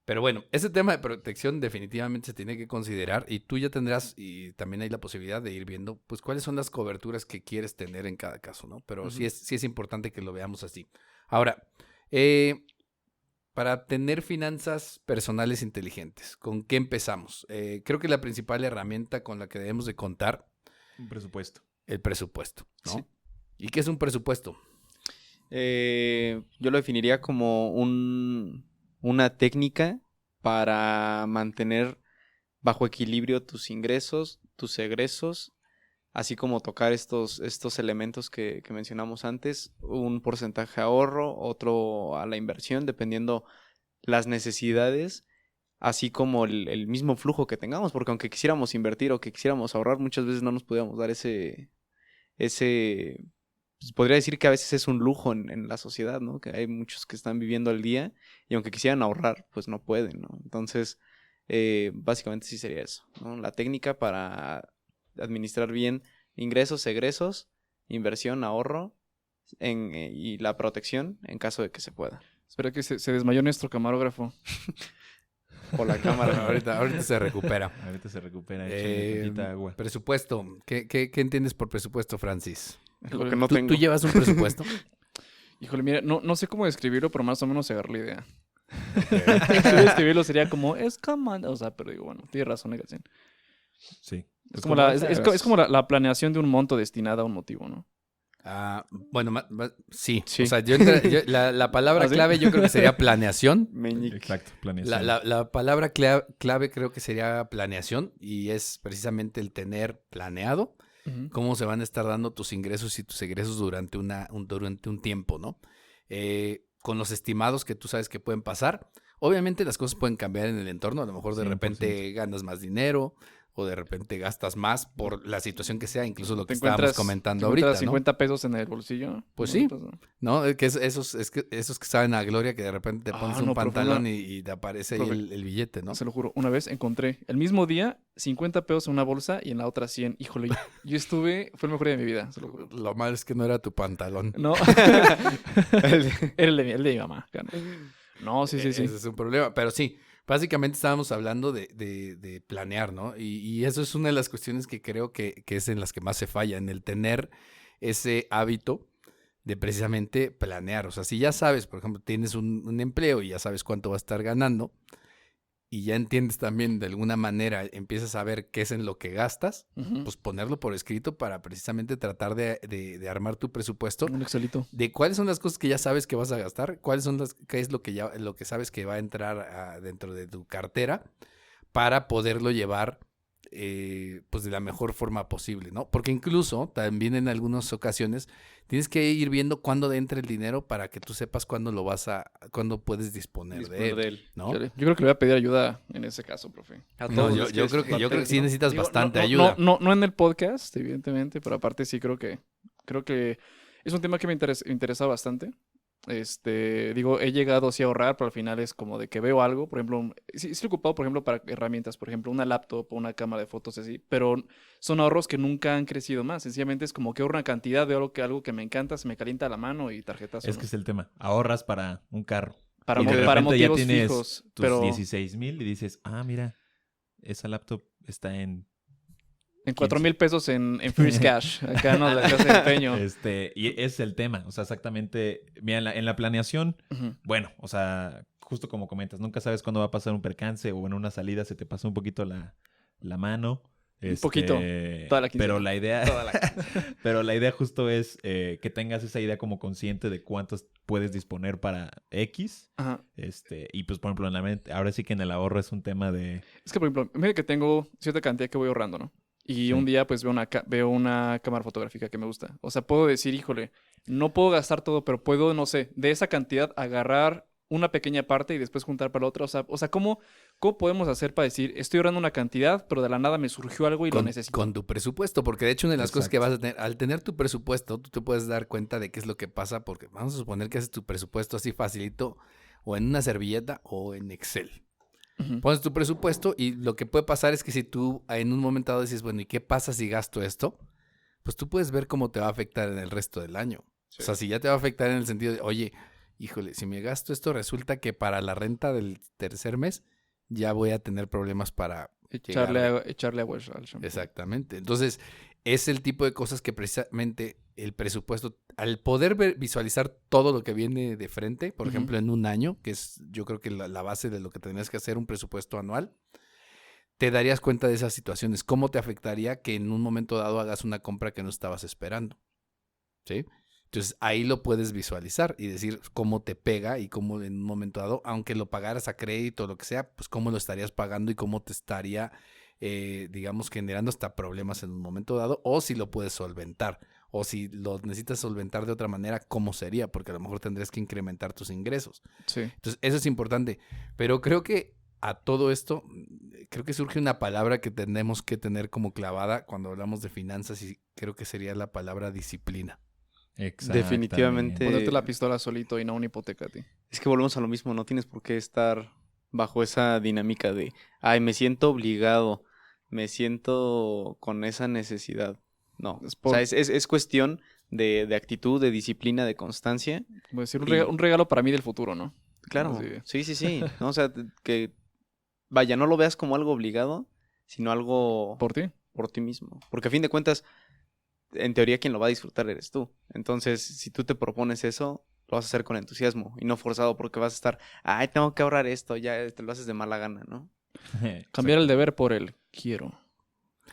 Pero bueno, ese tema de protección definitivamente se tiene que considerar y tú ya tendrás, y también hay la posibilidad de ir viendo, pues cuáles son las coberturas que quieres tener en cada caso, ¿no? Pero sí es importante que lo veamos así. Ahora, para tener finanzas personales inteligentes, ¿con qué empezamos? Creo que la principal herramienta con la que debemos de contar, Un presupuesto. el presupuesto, ¿no? Sí. ¿Y qué es un presupuesto? Yo lo definiría como una técnica para mantener bajo equilibrio tus ingresos, tus egresos, así como tocar estos elementos que mencionamos antes, un porcentaje a ahorro, otro a la inversión, dependiendo las necesidades, así como el mismo flujo que tengamos, porque aunque quisiéramos invertir o que quisiéramos ahorrar, muchas veces no nos podíamos dar ese pues podría decir que a veces es un lujo en la sociedad, ¿no? Que hay muchos que están viviendo al día y aunque quisieran ahorrar, pues no pueden, ¿no? Entonces, básicamente sí sería eso, ¿no? La técnica para administrar bien ingresos, egresos, inversión, ahorro y la protección en caso de que se pueda. Espera que se desmayó nuestro camarógrafo. O la cámara. ahorita se recupera. Ahorita se recupera, échale tantita agua. Presupuesto. ¿Qué entiendes por presupuesto, Francis? Lo que no ¿Tú, tengo. tú llevas un presupuesto? Híjole, mira, no sé cómo describirlo, pero más o menos agarré la idea. Si describirlo sería como, es como, o sea, pero digo, bueno, tiene razón, Negación. Sí. Es como, es como la planeación de un monto destinado a un motivo, ¿no? Bueno, sí. Sí. O sea, la palabra ¿Ah, sí? clave yo creo que sería planeación. Meñique. Exacto, planeación. La palabra clave creo que sería planeación y es precisamente el tener planeado cómo se van a estar dando tus ingresos y tus egresos durante un tiempo, ¿no? Con los estimados que tú sabes que pueden pasar. Obviamente las cosas pueden cambiar en el entorno. A lo mejor de 100%. repente ganas más dinero o de repente gastas más por la situación que sea, incluso lo que Te estábamos encuentras comentando te ahorita, encuentras ¿no? 50 pesos en el bolsillo. Pues sí. ¿No? ¿No? Que esos que saben a gloria que de repente te pones un no, profe, pantalón y te aparece ahí profe, el billete, ¿no? Se lo juro, una vez encontré el mismo día 50 pesos en una bolsa y en la otra 100. Híjole, yo estuve, fue el mejor día de mi vida, se lo juro. Lo malo es que no era tu pantalón. No. Era el de mi mamá. No, sí. Ese es un problema, pero sí, básicamente estábamos hablando de planear, ¿no? Y eso es una de las cuestiones que creo que es en las que más se falla, en el tener ese hábito de precisamente planear. O sea, si ya sabes, por ejemplo, tienes un empleo y ya sabes cuánto vas a estar ganando y ya entiendes también de alguna manera, empiezas a ver qué es en lo que gastas, Ujú. pues ponerlo por escrito para precisamente tratar de armar tu presupuesto. Un Excelito. De cuáles son las cosas que ya sabes que vas a gastar, qué es lo que sabes que va a entrar dentro de tu cartera para poderlo llevar pues de la mejor forma posible, ¿no? Porque incluso también en algunas ocasiones tienes que ir viendo cuándo entra el dinero para que tú sepas cuándo puedes disponer de él, ¿no? Yo creo que le voy a pedir ayuda en ese caso, profe. A No, todos yo les quieres creo que compartir, sí ¿no? necesitas Digo, bastante no, ayuda. No en el podcast, evidentemente, pero aparte sí creo que es un tema que me interesa bastante. Digo, he llegado así a ahorrar, pero al final es como de que veo algo, por ejemplo, sí he ocupado, por ejemplo, para herramientas, por ejemplo, una laptop o una cámara de fotos así, pero son ahorros que nunca han crecido más. Sencillamente es como que ahorro una cantidad de algo que me encanta, se me calienta la mano y tarjetazo. Es ¿no? que es el tema. Ahorras para un carro. Para, Y de para repente ya motivos tienes fijos, tus pero 16,000 y dices, mira, esa laptop está en... en 4,000 pesos en Freeze Cash, acá no le hace empeño. Y es el tema. O sea, exactamente. Mira, en la planeación, Ujú. bueno, o sea, justo como comentas, nunca sabes cuándo va a pasar un percance o en una salida se te pasa un poquito la mano. Un poquito, toda la quincena. Pero la idea, Toda la- pero la idea justo es que tengas esa idea como consciente de cuántos puedes disponer para X. Ajá. Y pues, por ejemplo, en la mente, ahora sí que en el ahorro es un tema de... Es que, por ejemplo, mira que tengo cierta cantidad que voy ahorrando, ¿no? Y Sí. un día, pues, veo una cámara fotográfica que me gusta. O sea, puedo decir, híjole, no puedo gastar todo, pero puedo, no sé, de esa cantidad agarrar una pequeña parte y después juntar para la otra. O sea, ¿cómo podemos hacer para decir, estoy ahorrando una cantidad, pero de la nada me surgió algo y lo necesito? Con tu presupuesto, porque de hecho una de las cosas que Exacto. vas a tener, al tener tu presupuesto, tú te puedes dar cuenta de qué es lo que pasa, porque vamos a suponer que haces tu presupuesto así facilito, o en una servilleta o en Excel. Ujú. Pones tu presupuesto y lo que puede pasar es que si tú en un momento dado dices, bueno, ¿y qué pasa si gasto esto? Pues tú puedes ver cómo te va a afectar en el resto del año. Sí. O sea, si ya te va a afectar en el sentido de, oye, híjole, si me gasto esto, resulta que para la renta del tercer mes ya voy a tener problemas para Echarle agua al shampoo. Exactamente. Entonces, es el tipo de cosas que precisamente el presupuesto, al poder visualizar todo lo que viene de frente, por Ujú. ejemplo, en un año, que es yo creo que la base de lo que tendrías que hacer un presupuesto anual, te darías cuenta de esas situaciones. ¿Cómo te afectaría que en un momento dado hagas una compra que no estabas esperando? ¿Sí? Entonces, ahí lo puedes visualizar y decir cómo te pega y cómo en un momento dado, aunque lo pagaras a crédito o lo que sea, pues cómo lo estarías pagando y cómo te estaría, digamos, generando hasta problemas en un momento dado, o si lo puedes solventar, o si lo necesitas solventar de otra manera, ¿cómo sería? Porque a lo mejor tendrías que incrementar tus ingresos. Sí. Entonces, eso es importante. Pero creo que a todo esto, creo que surge una palabra que tenemos que tener como clavada cuando hablamos de finanzas y creo que sería la palabra disciplina. Definitivamente. Ponerte la pistola solito y no una hipoteca a ti. Es que volvemos a lo mismo, no tienes por qué estar bajo esa dinámica de, ay, me siento obligado, me siento con esa necesidad. No, Es o sea, es cuestión de actitud, de disciplina, de constancia. Como decir, Y- un regalo para mí del futuro, ¿no? Claro, Sí. sí. ¿no? O sea, que, vaya, no lo veas como algo obligado, sino algo ¿Por ti? por ti mismo. Porque a fin de cuentas, en teoría quien lo va a disfrutar eres tú. Entonces, si tú te propones eso, lo vas a hacer con entusiasmo y no forzado porque vas a estar, ay, tengo que ahorrar esto, ya te lo haces de mala gana, ¿no? Cambiar el deber por el quiero.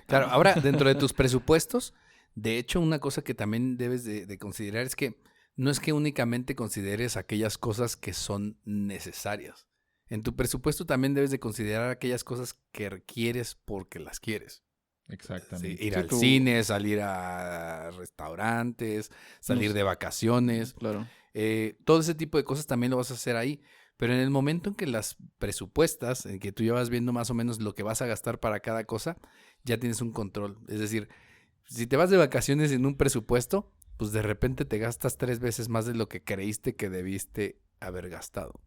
Claro, ahora dentro de tus presupuestos, de hecho, una cosa que también debes de considerar es que no es que únicamente consideres aquellas cosas que son necesarias. En tu presupuesto también debes de considerar aquellas cosas que requieres porque las quieres. Sí, Exactamente. ir Sí, al tú- cine, salir a restaurantes, salir No sé. de vacaciones. Claro. Todo ese tipo de cosas también lo vas a hacer ahí. Pero en el momento en que las presupuestas, en que tú ya vas viendo más o menos lo que vas a gastar para cada cosa, ya tienes un control. Es decir, si te vas de vacaciones en un presupuesto, pues de repente te gastas 3 veces más de lo que creíste que debiste haber gastado,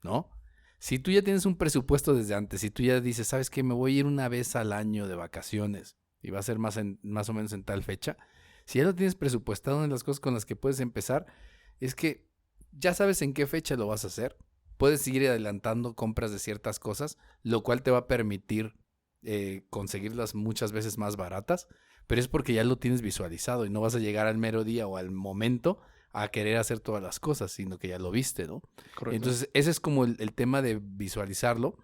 ¿no? Si tú ya tienes un presupuesto desde antes, si tú ya dices, ¿sabes qué? Me voy a ir una vez al año de vacaciones y va a ser más o menos en tal fecha. Si ya lo tienes presupuestado en las cosas con las que puedes empezar, es que ya sabes en qué fecha lo vas a hacer. Puedes seguir adelantando compras de ciertas cosas, lo cual te va a permitir conseguirlas muchas veces más baratas, pero es porque ya lo tienes visualizado y no vas a llegar al mero día o al momento a querer hacer todas las cosas, sino que ya lo viste, ¿no? Correcto. Entonces, ese es como el tema de visualizarlo,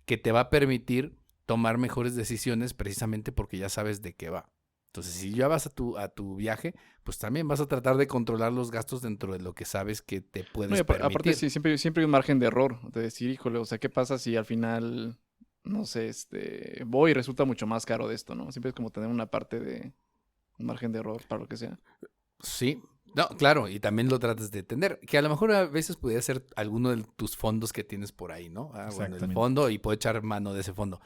que te va a permitir tomar mejores decisiones precisamente porque ya sabes de qué va. Entonces, si ya vas a tu viaje, pues también vas a tratar de controlar los gastos dentro de lo que sabes que te puedes No, y permitir. aparte, sí, siempre hay un margen de error. De decir, híjole, o sea, ¿qué pasa si al final no sé, voy y resulta mucho más caro de esto, ¿no? Siempre es como tener una parte de un margen de error para lo que sea. Sí, no, claro, y también lo tratas de tener, que a lo mejor a veces pudiera ser alguno de tus fondos que tienes por ahí, ¿no? Bueno, el Exactamente. fondo y puedo echar mano de ese fondo.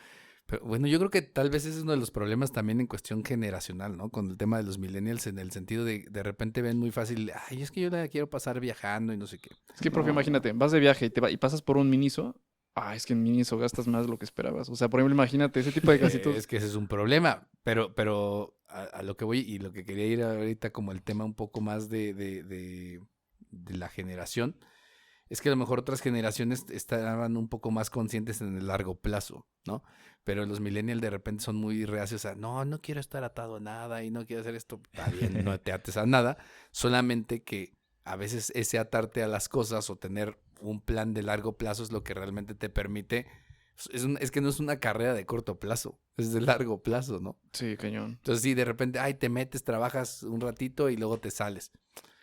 Pero bueno, yo creo que tal vez ese es uno de los problemas también en cuestión generacional, ¿no? Con el tema de los millennials, en el sentido de repente ven muy fácil, ay, es que yo la quiero pasar viajando y no sé qué. Es que, profe, imagínate, vas de viaje y pasas por un Miniso. Ah, es que en Miniso gastas más de lo que esperabas. O sea, por ejemplo, imagínate ese tipo de gasitos. Es que ese es un problema, pero a lo que voy y lo que quería ir ahorita como el tema un poco más de la generación, es que a lo mejor otras generaciones estaban un poco más conscientes en el largo plazo, ¿no? Pero los millennials de repente son muy reacios a, no quiero estar atado a nada y no quiero hacer esto. Está bien, no te ates a nada, solamente que a veces ese atarte a las cosas o tener un plan de largo plazo es lo que realmente te permite. Es que no es una carrera de corto plazo, es de largo plazo, ¿no? Sí, cañón. Entonces, sí, de repente, te metes, trabajas un ratito y luego te sales.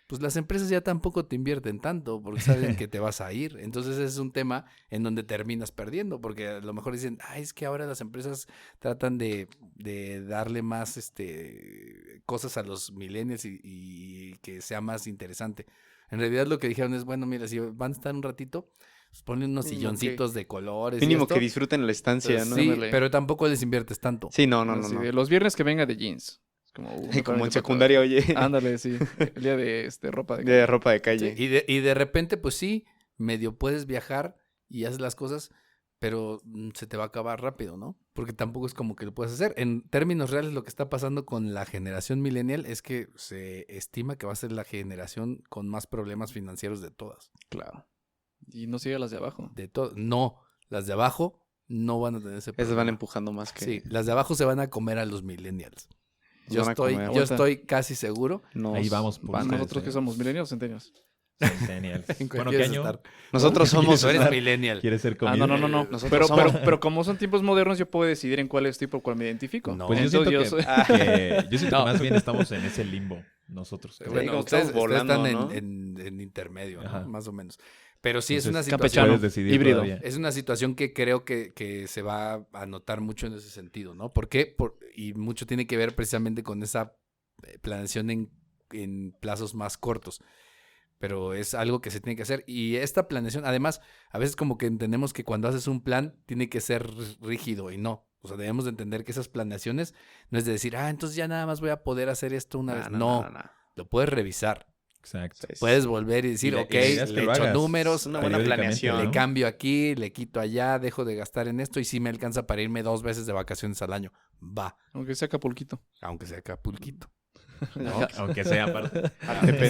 Pues las empresas ya tampoco te invierten tanto porque saben que te vas a ir. Entonces, ese es un tema en donde terminas perdiendo, porque a lo mejor dicen, es que ahora las empresas tratan de darle más cosas a los millennials y que sea más interesante. En realidad, lo que dijeron es, bueno, mira, si van a estar un ratito, pues ponle unos Mínimo silloncitos de colores. Mínimo y esto. que disfruten la estancia, ¿no? Sí, Ándale. pero tampoco les inviertes tanto. Sí, no. Así de los viernes que venga de jeans. Es como, me Como en conecto secundaria, para oye. todo. Ándale, sí. El día de ropa de De ropa de calle. Sí, y de repente, pues sí, medio puedes viajar y haces las cosas, pero se te va a acabar rápido, ¿no? Porque tampoco es como que lo puedes hacer. En términos reales, lo que está pasando con la generación millennial es que se estima que va a ser la generación con más problemas financieros de todas. Claro. Y no sigue las de abajo. No, las de abajo no van a tener ese problema. Esas van empujando más que... Sí, las de abajo se van a comer a los millennials. Nos Yo van a estoy, comer. yo Aguanta. estoy casi seguro. Ahí vamos por Van ustedes, nosotros que somos millennials o centennials. Centennials. ¿En cuál Bueno, ¿qué quieres año? estar? Nosotros somos... Tú eres millennial. ¿Quieres ser Ah, conmigo? no. Nosotros Pero, somos- pero como son tiempos modernos, yo puedo decidir en cuál estoy por cuál me identifico. No. Pues yo Entonces, siento yo que, soy- yo siento No. que más bien estamos en ese limbo nosotros. Sí, Bueno, como ustedes, estamos volando, están ¿no? en intermedio, ¿no? Ajá. Más o menos. Pero sí es Entonces, una situación. campechano. puedes decidir híbrido. todavía. Es una situación que creo que se va a notar mucho en ese sentido, ¿no? ¿Por qué? Y mucho tiene que ver precisamente con esa planeación en plazos más cortos. Pero es algo que se tiene que hacer. Y esta planeación, además, a veces como que entendemos que cuando haces un plan tiene que ser rígido y no. O sea, debemos de entender que esas planeaciones no es de decir, entonces ya nada más voy a poder hacer esto una vez. No, lo puedes revisar. Exacto. Sí, Puedes volver y decir, Y la ok, idea es que le lo echo hagas números, una buena periódicamente, planeación, le ¿no? cambio aquí, le quito allá, dejo de gastar en esto y sí me alcanza para irme 2 veces de vacaciones al año. Va, Aunque sea Acapulquito. aunque sea Acapulquito. Aunque sea aparte.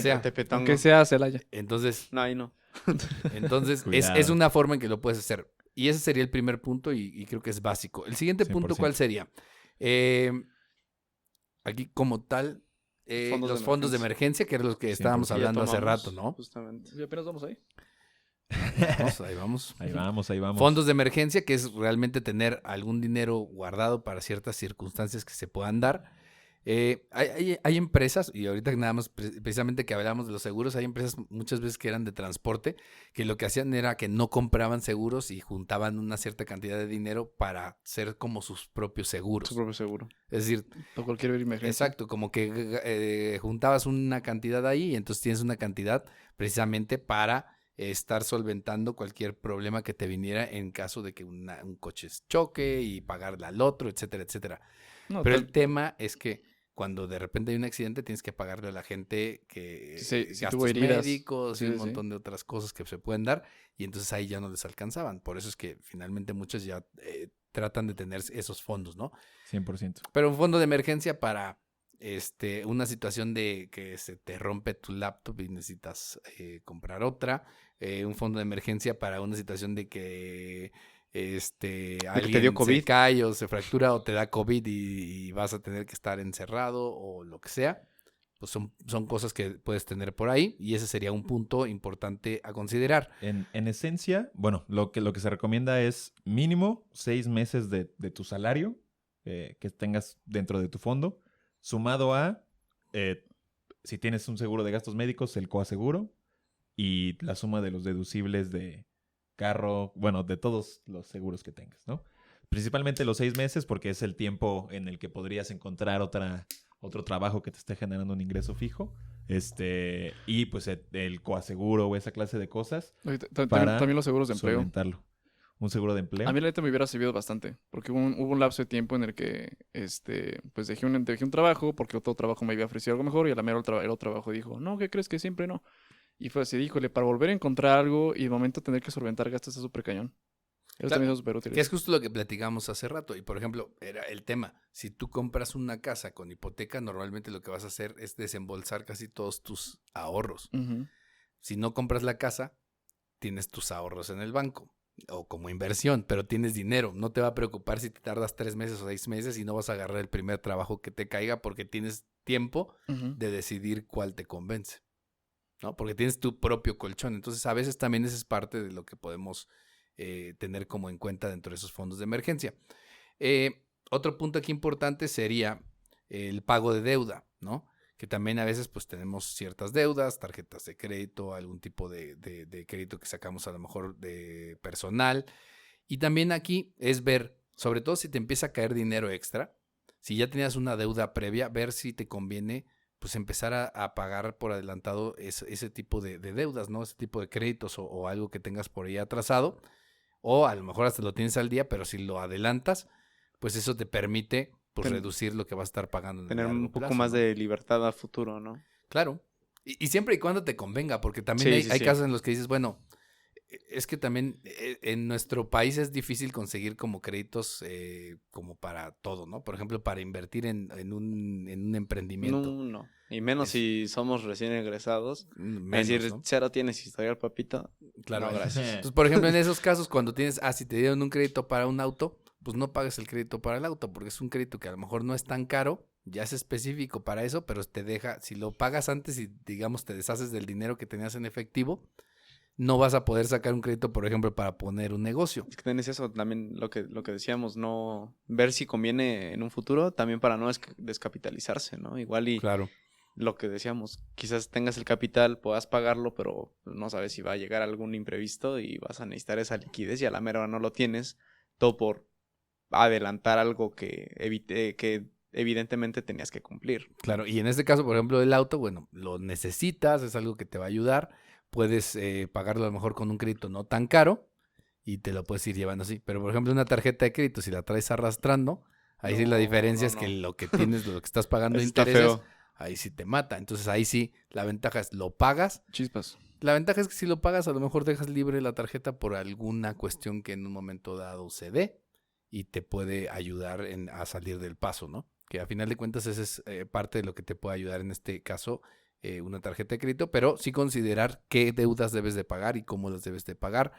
sea. Al Tepetongo. Aunque sea Celaya. Entonces, No, ahí no. Cuidado. es una forma en que lo puedes hacer. Y ese sería el primer punto y creo que es básico. El siguiente punto, 100%. ¿cuál sería? Aquí como tal, los fondos de emergencia, que era los que estábamos 100%. hablando hace Tomamos, rato, ¿no? Justamente. Y apenas vamos ahí. Ahí vamos. Ahí vamos. Fondos de emergencia, que es realmente tener algún dinero guardado para ciertas circunstancias que se puedan dar. Hay empresas, y ahorita nada más precisamente que hablamos de los seguros, hay empresas muchas veces que eran de transporte, que lo que hacían era que no compraban seguros y juntaban una cierta cantidad de dinero para ser como sus propios seguros. Su propio seguro. Es decir, Por cualquier emergencia. exacto, como que juntabas una cantidad ahí y entonces tienes una cantidad precisamente para estar solventando cualquier problema que te viniera en caso de que un coche choque y pagarle al otro, etcétera, etcétera. No, Pero el tema es que cuando de repente hay un accidente tienes que pagarle a la gente que si gastos tuvo heridas. médicos y Sí, un sí. montón de otras cosas que se pueden dar y entonces ahí ya no les alcanzaban. Por eso es que finalmente muchos ya tratan de tener esos fondos, ¿no? 100%. Pero un fondo de emergencia para una situación de que se te rompe tu laptop y necesitas comprar otra. Un fondo de emergencia para una situación de que alguien te dio se COVID. cae o se fractura o te da COVID y vas a tener que estar encerrado o lo que sea. Pues son cosas que puedes tener por ahí y ese sería un punto importante a considerar. En esencia, bueno, lo que se recomienda es mínimo 6 meses de tu salario que tengas dentro de tu fondo, sumado a, si tienes un seguro de gastos médicos, el coaseguro y la suma de los deducibles de carro, bueno, de todos los seguros que tengas, ¿no? principalmente los 6 meses, porque es el tiempo en el que podrías encontrar otro trabajo que te esté generando un ingreso fijo. Y pues el coaseguro o esa clase de cosas Oye, para también los seguros de empleo. solventarlo. Un seguro de empleo. A mí la neta me hubiera servido bastante, porque hubo un lapso de tiempo en el que, pues dejé un trabajo, porque otro trabajo me había ofrecido algo mejor, y a la mera el otro trabajo dijo, no, ¿qué crees que siempre no? Y fue así, híjole, para volver a encontrar algo y de momento tener que solventar gastos está súper cañón. Eso Claro, también es súper útil. Que es justo lo que platicamos hace rato. Y por ejemplo, era el tema. Si tú compras una casa con hipoteca, normalmente lo que vas a hacer es desembolsar casi todos tus ahorros. Ujú. Si no compras la casa, tienes tus ahorros en el banco o como inversión, pero tienes dinero. No te va a preocupar si te tardas 3 meses o 6 meses y no vas a agarrar el primer trabajo que te caiga porque tienes tiempo Ujú. de decidir cuál te convence, ¿no? Porque tienes tu propio colchón. Entonces, a veces también esa es parte de lo que podemos tener como en cuenta dentro de esos fondos de emergencia. Otro punto aquí importante sería el pago de deuda, ¿no? Que también a veces pues tenemos ciertas deudas, tarjetas de crédito, algún tipo de crédito que sacamos a lo mejor de personal. Y también aquí es ver, sobre todo si te empieza a caer dinero extra, si ya tenías una deuda previa, ver si te conviene pues empezar a pagar por adelantado ese tipo de deudas, ¿no? Ese tipo de créditos o algo que tengas por ahí atrasado. O a lo mejor hasta lo tienes al día, pero si lo adelantas, pues eso te permite pues reducir lo que vas a estar pagando en Tener el largo un poco plazo, más ¿no? de libertad a futuro, ¿no? Claro. Y siempre y cuando te convenga, porque también Sí, hay sí. casos en los que dices, bueno, es que también en nuestro país es difícil conseguir como créditos como para todo, ¿no? Por ejemplo, para invertir en un emprendimiento. No. Y menos Es- si somos recién egresados. Menos, Es decir, ¿no? cero tienes historial, papito. Claro. No, gracias. Entonces, por ejemplo, en esos casos, cuando si te dieron un crédito para un auto, pues no pagues el crédito para el auto, porque es un crédito que a lo mejor no es tan caro, ya es específico para eso, pero te deja, si lo pagas antes y digamos te deshaces del dinero que tenías en efectivo, no vas a poder sacar un crédito, por ejemplo, para poner un negocio. Es que tenés eso también, lo que decíamos, no ver si conviene en un futuro, también para no descapitalizarse, ¿no? Igual y Claro. lo que decíamos, quizás tengas el capital, puedas pagarlo, pero no sabes si va a llegar algún imprevisto y vas a necesitar esa liquidez y a la mera hora no lo tienes, todo por adelantar algo que evidentemente tenías que cumplir. Claro, y en este caso, por ejemplo, del auto, bueno, lo necesitas, es algo que te va a ayudar, puedes pagarlo a lo mejor con un crédito no tan caro y te lo puedes ir llevando así, pero por ejemplo una tarjeta de crédito, si la traes arrastrando, ahí sí la diferencia es que lo que tienes, lo que estás pagando de Eso está intereses, feo. ahí sí te mata, entonces ahí sí, la ventaja es lo pagas, Chispas. la ventaja es que si lo pagas a lo mejor dejas libre la tarjeta por alguna cuestión que en un momento dado se dé y te puede ayudar a salir del paso, ¿no? Que a final de cuentas esa es parte de lo que te puede ayudar en este caso una tarjeta de crédito, pero sí considerar qué deudas debes de pagar y cómo las debes de pagar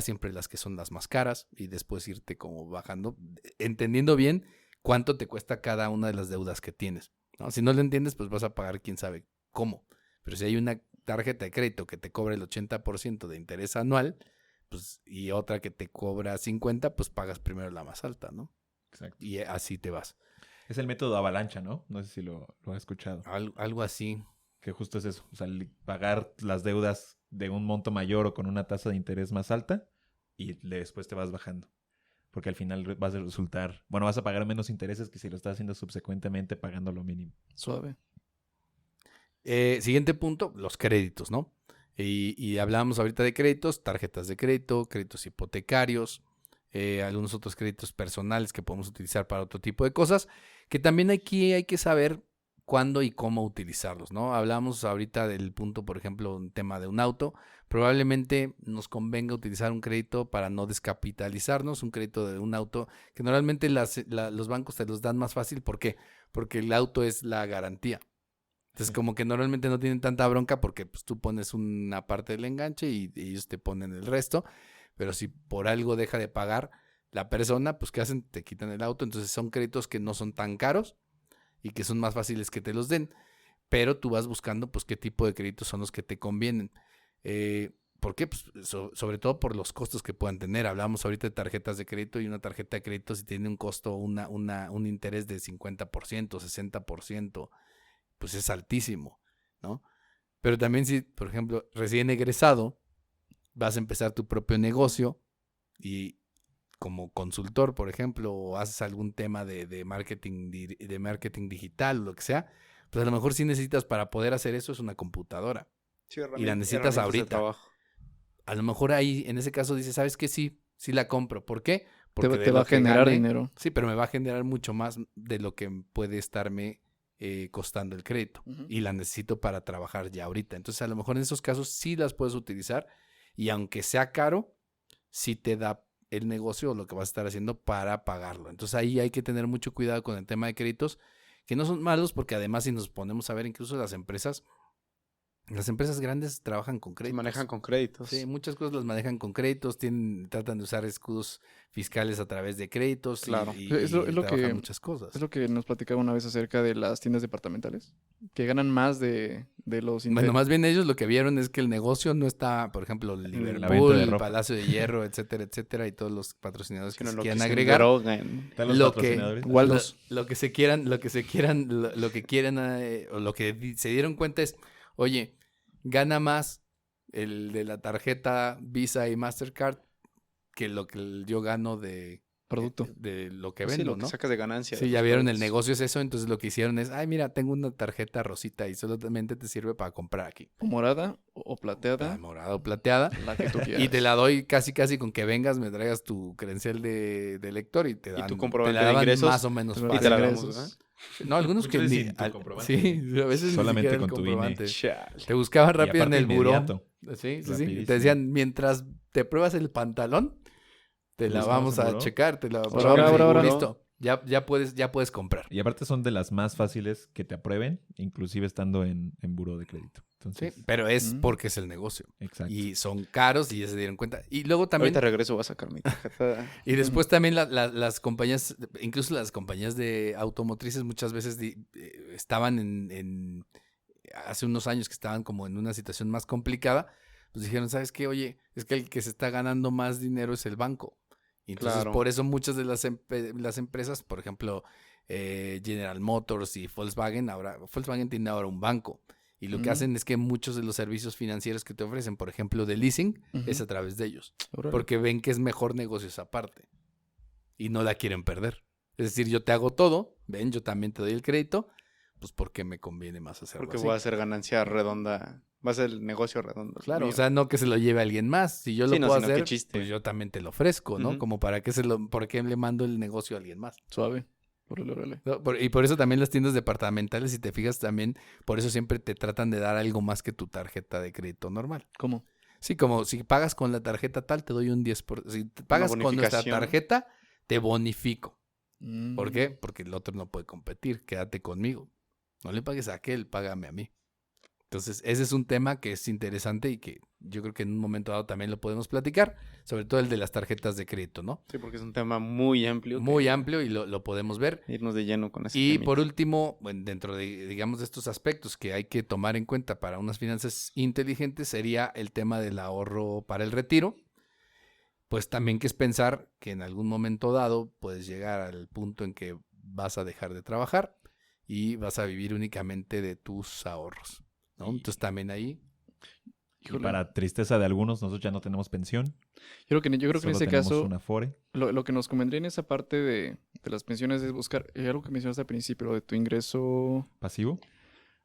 siempre las que son las más caras y después irte como bajando, entendiendo bien cuánto te cuesta cada una de las deudas que tienes, ¿no? Si no lo entiendes, pues vas a pagar quién sabe cómo, pero si hay una tarjeta de crédito que te cobra el 80% de interés anual, pues, y otra que te cobra 50, pues pagas primero la más alta, ¿no? Exacto. Y así te vas. Es el método avalancha, ¿no? No sé si lo has escuchado. Algo así. Que justo es eso. O sea, pagar las deudas de un monto mayor o con una tasa de interés más alta y después te vas bajando. Porque al final vas a resultar... Bueno, vas a pagar menos intereses que si lo estás haciendo subsecuentemente pagando lo mínimo. Suave. Siguiente punto, los créditos, ¿no? Y hablábamos ahorita de créditos, tarjetas de crédito, créditos hipotecarios, algunos otros créditos personales que podemos utilizar para otro tipo de cosas, que también aquí hay que saber cuándo y cómo utilizarlos, ¿no? Hablamos ahorita del punto, por ejemplo, un tema de un auto. Probablemente nos convenga utilizar un crédito para no descapitalizarnos, un crédito de un auto que normalmente los bancos te los dan más fácil. ¿Por qué? Porque el auto es la garantía. Entonces, como que normalmente no tienen tanta bronca porque pues, tú pones una parte del enganche y ellos te ponen el resto. Pero si por algo deja de pagar la persona, pues ¿qué hacen? Te quitan el auto. Entonces son créditos que no son tan caros y que son más fáciles que te los den. Pero tú vas buscando pues qué tipo de créditos son los que te convienen. ¿Por qué? Pues, sobre todo por los costos que puedan tener. Hablamos ahorita de tarjetas de crédito y una tarjeta de crédito si tiene un costo, un interés de 50%, 60%, pues es altísimo, ¿no? Pero también si, por ejemplo, recién egresado, vas a empezar tu propio negocio y como consultor, por ejemplo, o haces algún tema de marketing digital o lo que sea, pues a lo mejor sí necesitas para poder hacer eso es una computadora. Sí, Y la necesitas herramientas de ahorita. trabajo. A lo mejor ahí, en ese caso, dices, ¿sabes qué? Sí la compro. ¿Por qué? Te de va lo a que generar gane- dinero. Sí, pero me va a generar mucho más de lo que puede estarme costando el crédito. Ujú. Y la necesito para trabajar ya ahorita. Entonces, a lo mejor en esos casos sí las puedes utilizar. Y aunque sea caro, sí te da el negocio o lo que vas a estar haciendo para pagarlo. Entonces, ahí hay que tener mucho cuidado con el tema de créditos, que no son malos, porque además si nos ponemos a ver incluso las empresas grandes trabajan con Se créditos. manejan con créditos. Sí, muchas cosas las manejan con créditos, tratan de usar escudos fiscales a través de créditos Claro. Es lo trabajan que- muchas cosas. Es lo que nos platicaba una vez acerca de las tiendas departamentales, que ganan más de los... Bueno, más bien ellos lo que vieron es que el negocio no está, por ejemplo, el la venta Liverpool, de el ropa. Palacio de Hierro, etcétera, y todos los patrocinadores que Sino se lo que quieran se agregar. drogan. ¿Están los Lo que- patrocinadores? Waldos. Lo que se quieran, lo que quieran, o lo que se dieron cuenta es, oye, gana más el de la tarjeta Visa y Mastercard que lo que yo gano de Producto. de lo que Pues sí, vendo, lo que ¿no? sacas de ganancia. Sí, de ya los vieron el productos. negocio es eso, entonces lo que hicieron es, ay, mira, tengo una tarjeta rosita y solamente te sirve para comprar aquí. O morada o plateada, Morada o plateada. la que tú quieras. Y te la doy casi con que vengas, me traigas tu credencial de lector y te dan. tu comprobante te la de daban ingresos, más o menos Te Y fácil. te la ingresos. damos, ¿verdad? No, algunos que Muchas ni. veces sin tu comprobante. Sí, a veces Solamente ni siquiera el con tu INE. comprobante. Chale. Te buscaban Y rápido en aparte el buró. inmediato. Sí. Rapidísimo. Te decían, mientras te pruebas el pantalón, te la Buscamos vamos en a buró. checar, te la Ahora. listo. Ya puedes comprar. Y aparte son de las más fáciles que te aprueben, inclusive estando en buró de crédito. Sí, Entonces, pero es Mm. porque es el negocio. exacto. Y son caros y ya se dieron cuenta. Y luego también. Ahorita regreso, voy a sacar mi tarjeta. Y después también las compañías, incluso las compañías de automotrices muchas veces estaban hace unos años que estaban como en una situación más complicada, pues dijeron, ¿sabes qué? Oye, es que el que se está ganando más dinero es el banco. Y entonces Claro. por eso muchas de las empresas, por ejemplo, General Motors y Volkswagen tiene ahora un banco. Y lo que Ujú. hacen es que muchos de los servicios financieros que te ofrecen, por ejemplo, de leasing, Ujú. es a través de ellos. Órale. Porque ven que es mejor negocio esa parte. Y no la quieren perder. Es decir, yo te hago todo, ven, yo también te doy el crédito, pues porque me conviene más hacerlo Porque así. voy a hacer ganancia redonda. Va a ser el negocio redondo. Claro, mío. o sea, no que se lo lleve alguien más. Si yo Sí, lo no, puedo sino qué hacer, chiste. pues yo también te lo ofrezco, ¿no? Ujú. Como ¿por qué le mando el negocio a alguien más? Suave. Órale. ¿No? Y por eso también las tiendas departamentales, si te fijas también, por eso siempre te tratan de dar algo más que tu tarjeta de crédito normal. ¿Cómo? Sí, como si pagas con la tarjeta tal, te doy un 10%. Si pagas con nuestra bonificación. tarjeta, te bonifico. ¿Por Mm. qué? Porque el otro no puede competir. Quédate conmigo. No le pagues a aquel, págame a mí. Entonces, ese es un tema que es interesante y que yo creo que en un momento dado también lo podemos platicar, sobre todo el de las tarjetas de crédito, ¿no? Sí, porque es un tema muy amplio. Muy que amplio y lo podemos ver. Irnos de lleno con ese Y temita. por último, bueno, dentro de, digamos, de estos aspectos que hay que tomar en cuenta para unas finanzas inteligentes sería el tema del ahorro para el retiro. Pues también que es pensar que en algún momento dado puedes llegar al punto en que vas a dejar de trabajar y vas a vivir únicamente de tus ahorros, ¿no? Entonces también ahí, Y Híjole. para tristeza de algunos, nosotros ya no tenemos pensión. Yo creo que en Solo ese tenemos caso, una Afore. lo que nos convendría en esa parte de las pensiones es buscar algo que mencionaste al principio, lo de tu ingreso ¿Pasivo?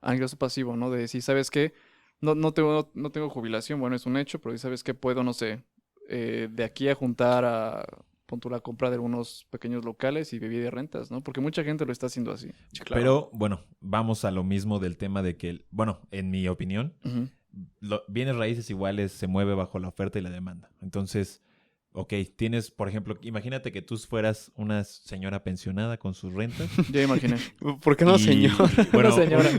ingreso pasivo, ¿no? De si sabes que no tengo jubilación, bueno, es un hecho, pero si sabes que puedo, no sé, de aquí a juntar a pon tú la compra de algunos pequeños locales y vivir de rentas, ¿no? Porque mucha gente lo está haciendo así. Sí, claro. Pero bueno, vamos a lo mismo del tema de que, bueno, en mi opinión, Ujú. bienes raíces iguales se mueve bajo la oferta y la demanda. Entonces, ok, tienes, por ejemplo, imagínate que tú fueras una señora pensionada con sus rentas. Ya imaginé. ¿Por qué no, y- señor? Bueno, No, señora.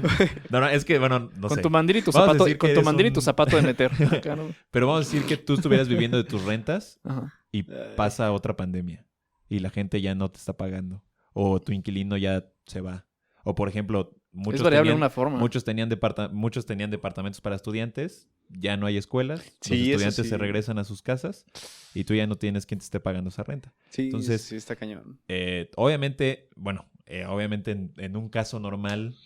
no, es que, bueno, no Con sé. tu mandil y tu Vamos a zapato, decir con que tu eres mandil y tu un- zapato de meter. Acá, ¿no? Pero vamos a decir que tú estuvieras viviendo de tus rentas Ajá. y pasa otra pandemia y la gente ya no te está pagando o tu inquilino ya se va. O, por ejemplo, Es variable de tenían, una forma. muchos tenían departamentos para estudiantes, ya no hay escuelas, Sí, los eso estudiantes sí. se regresan a sus casas y tú ya no tienes quien te esté pagando esa renta. Sí, Entonces- sí está cañón. Obviamente, bueno, obviamente en un caso normal,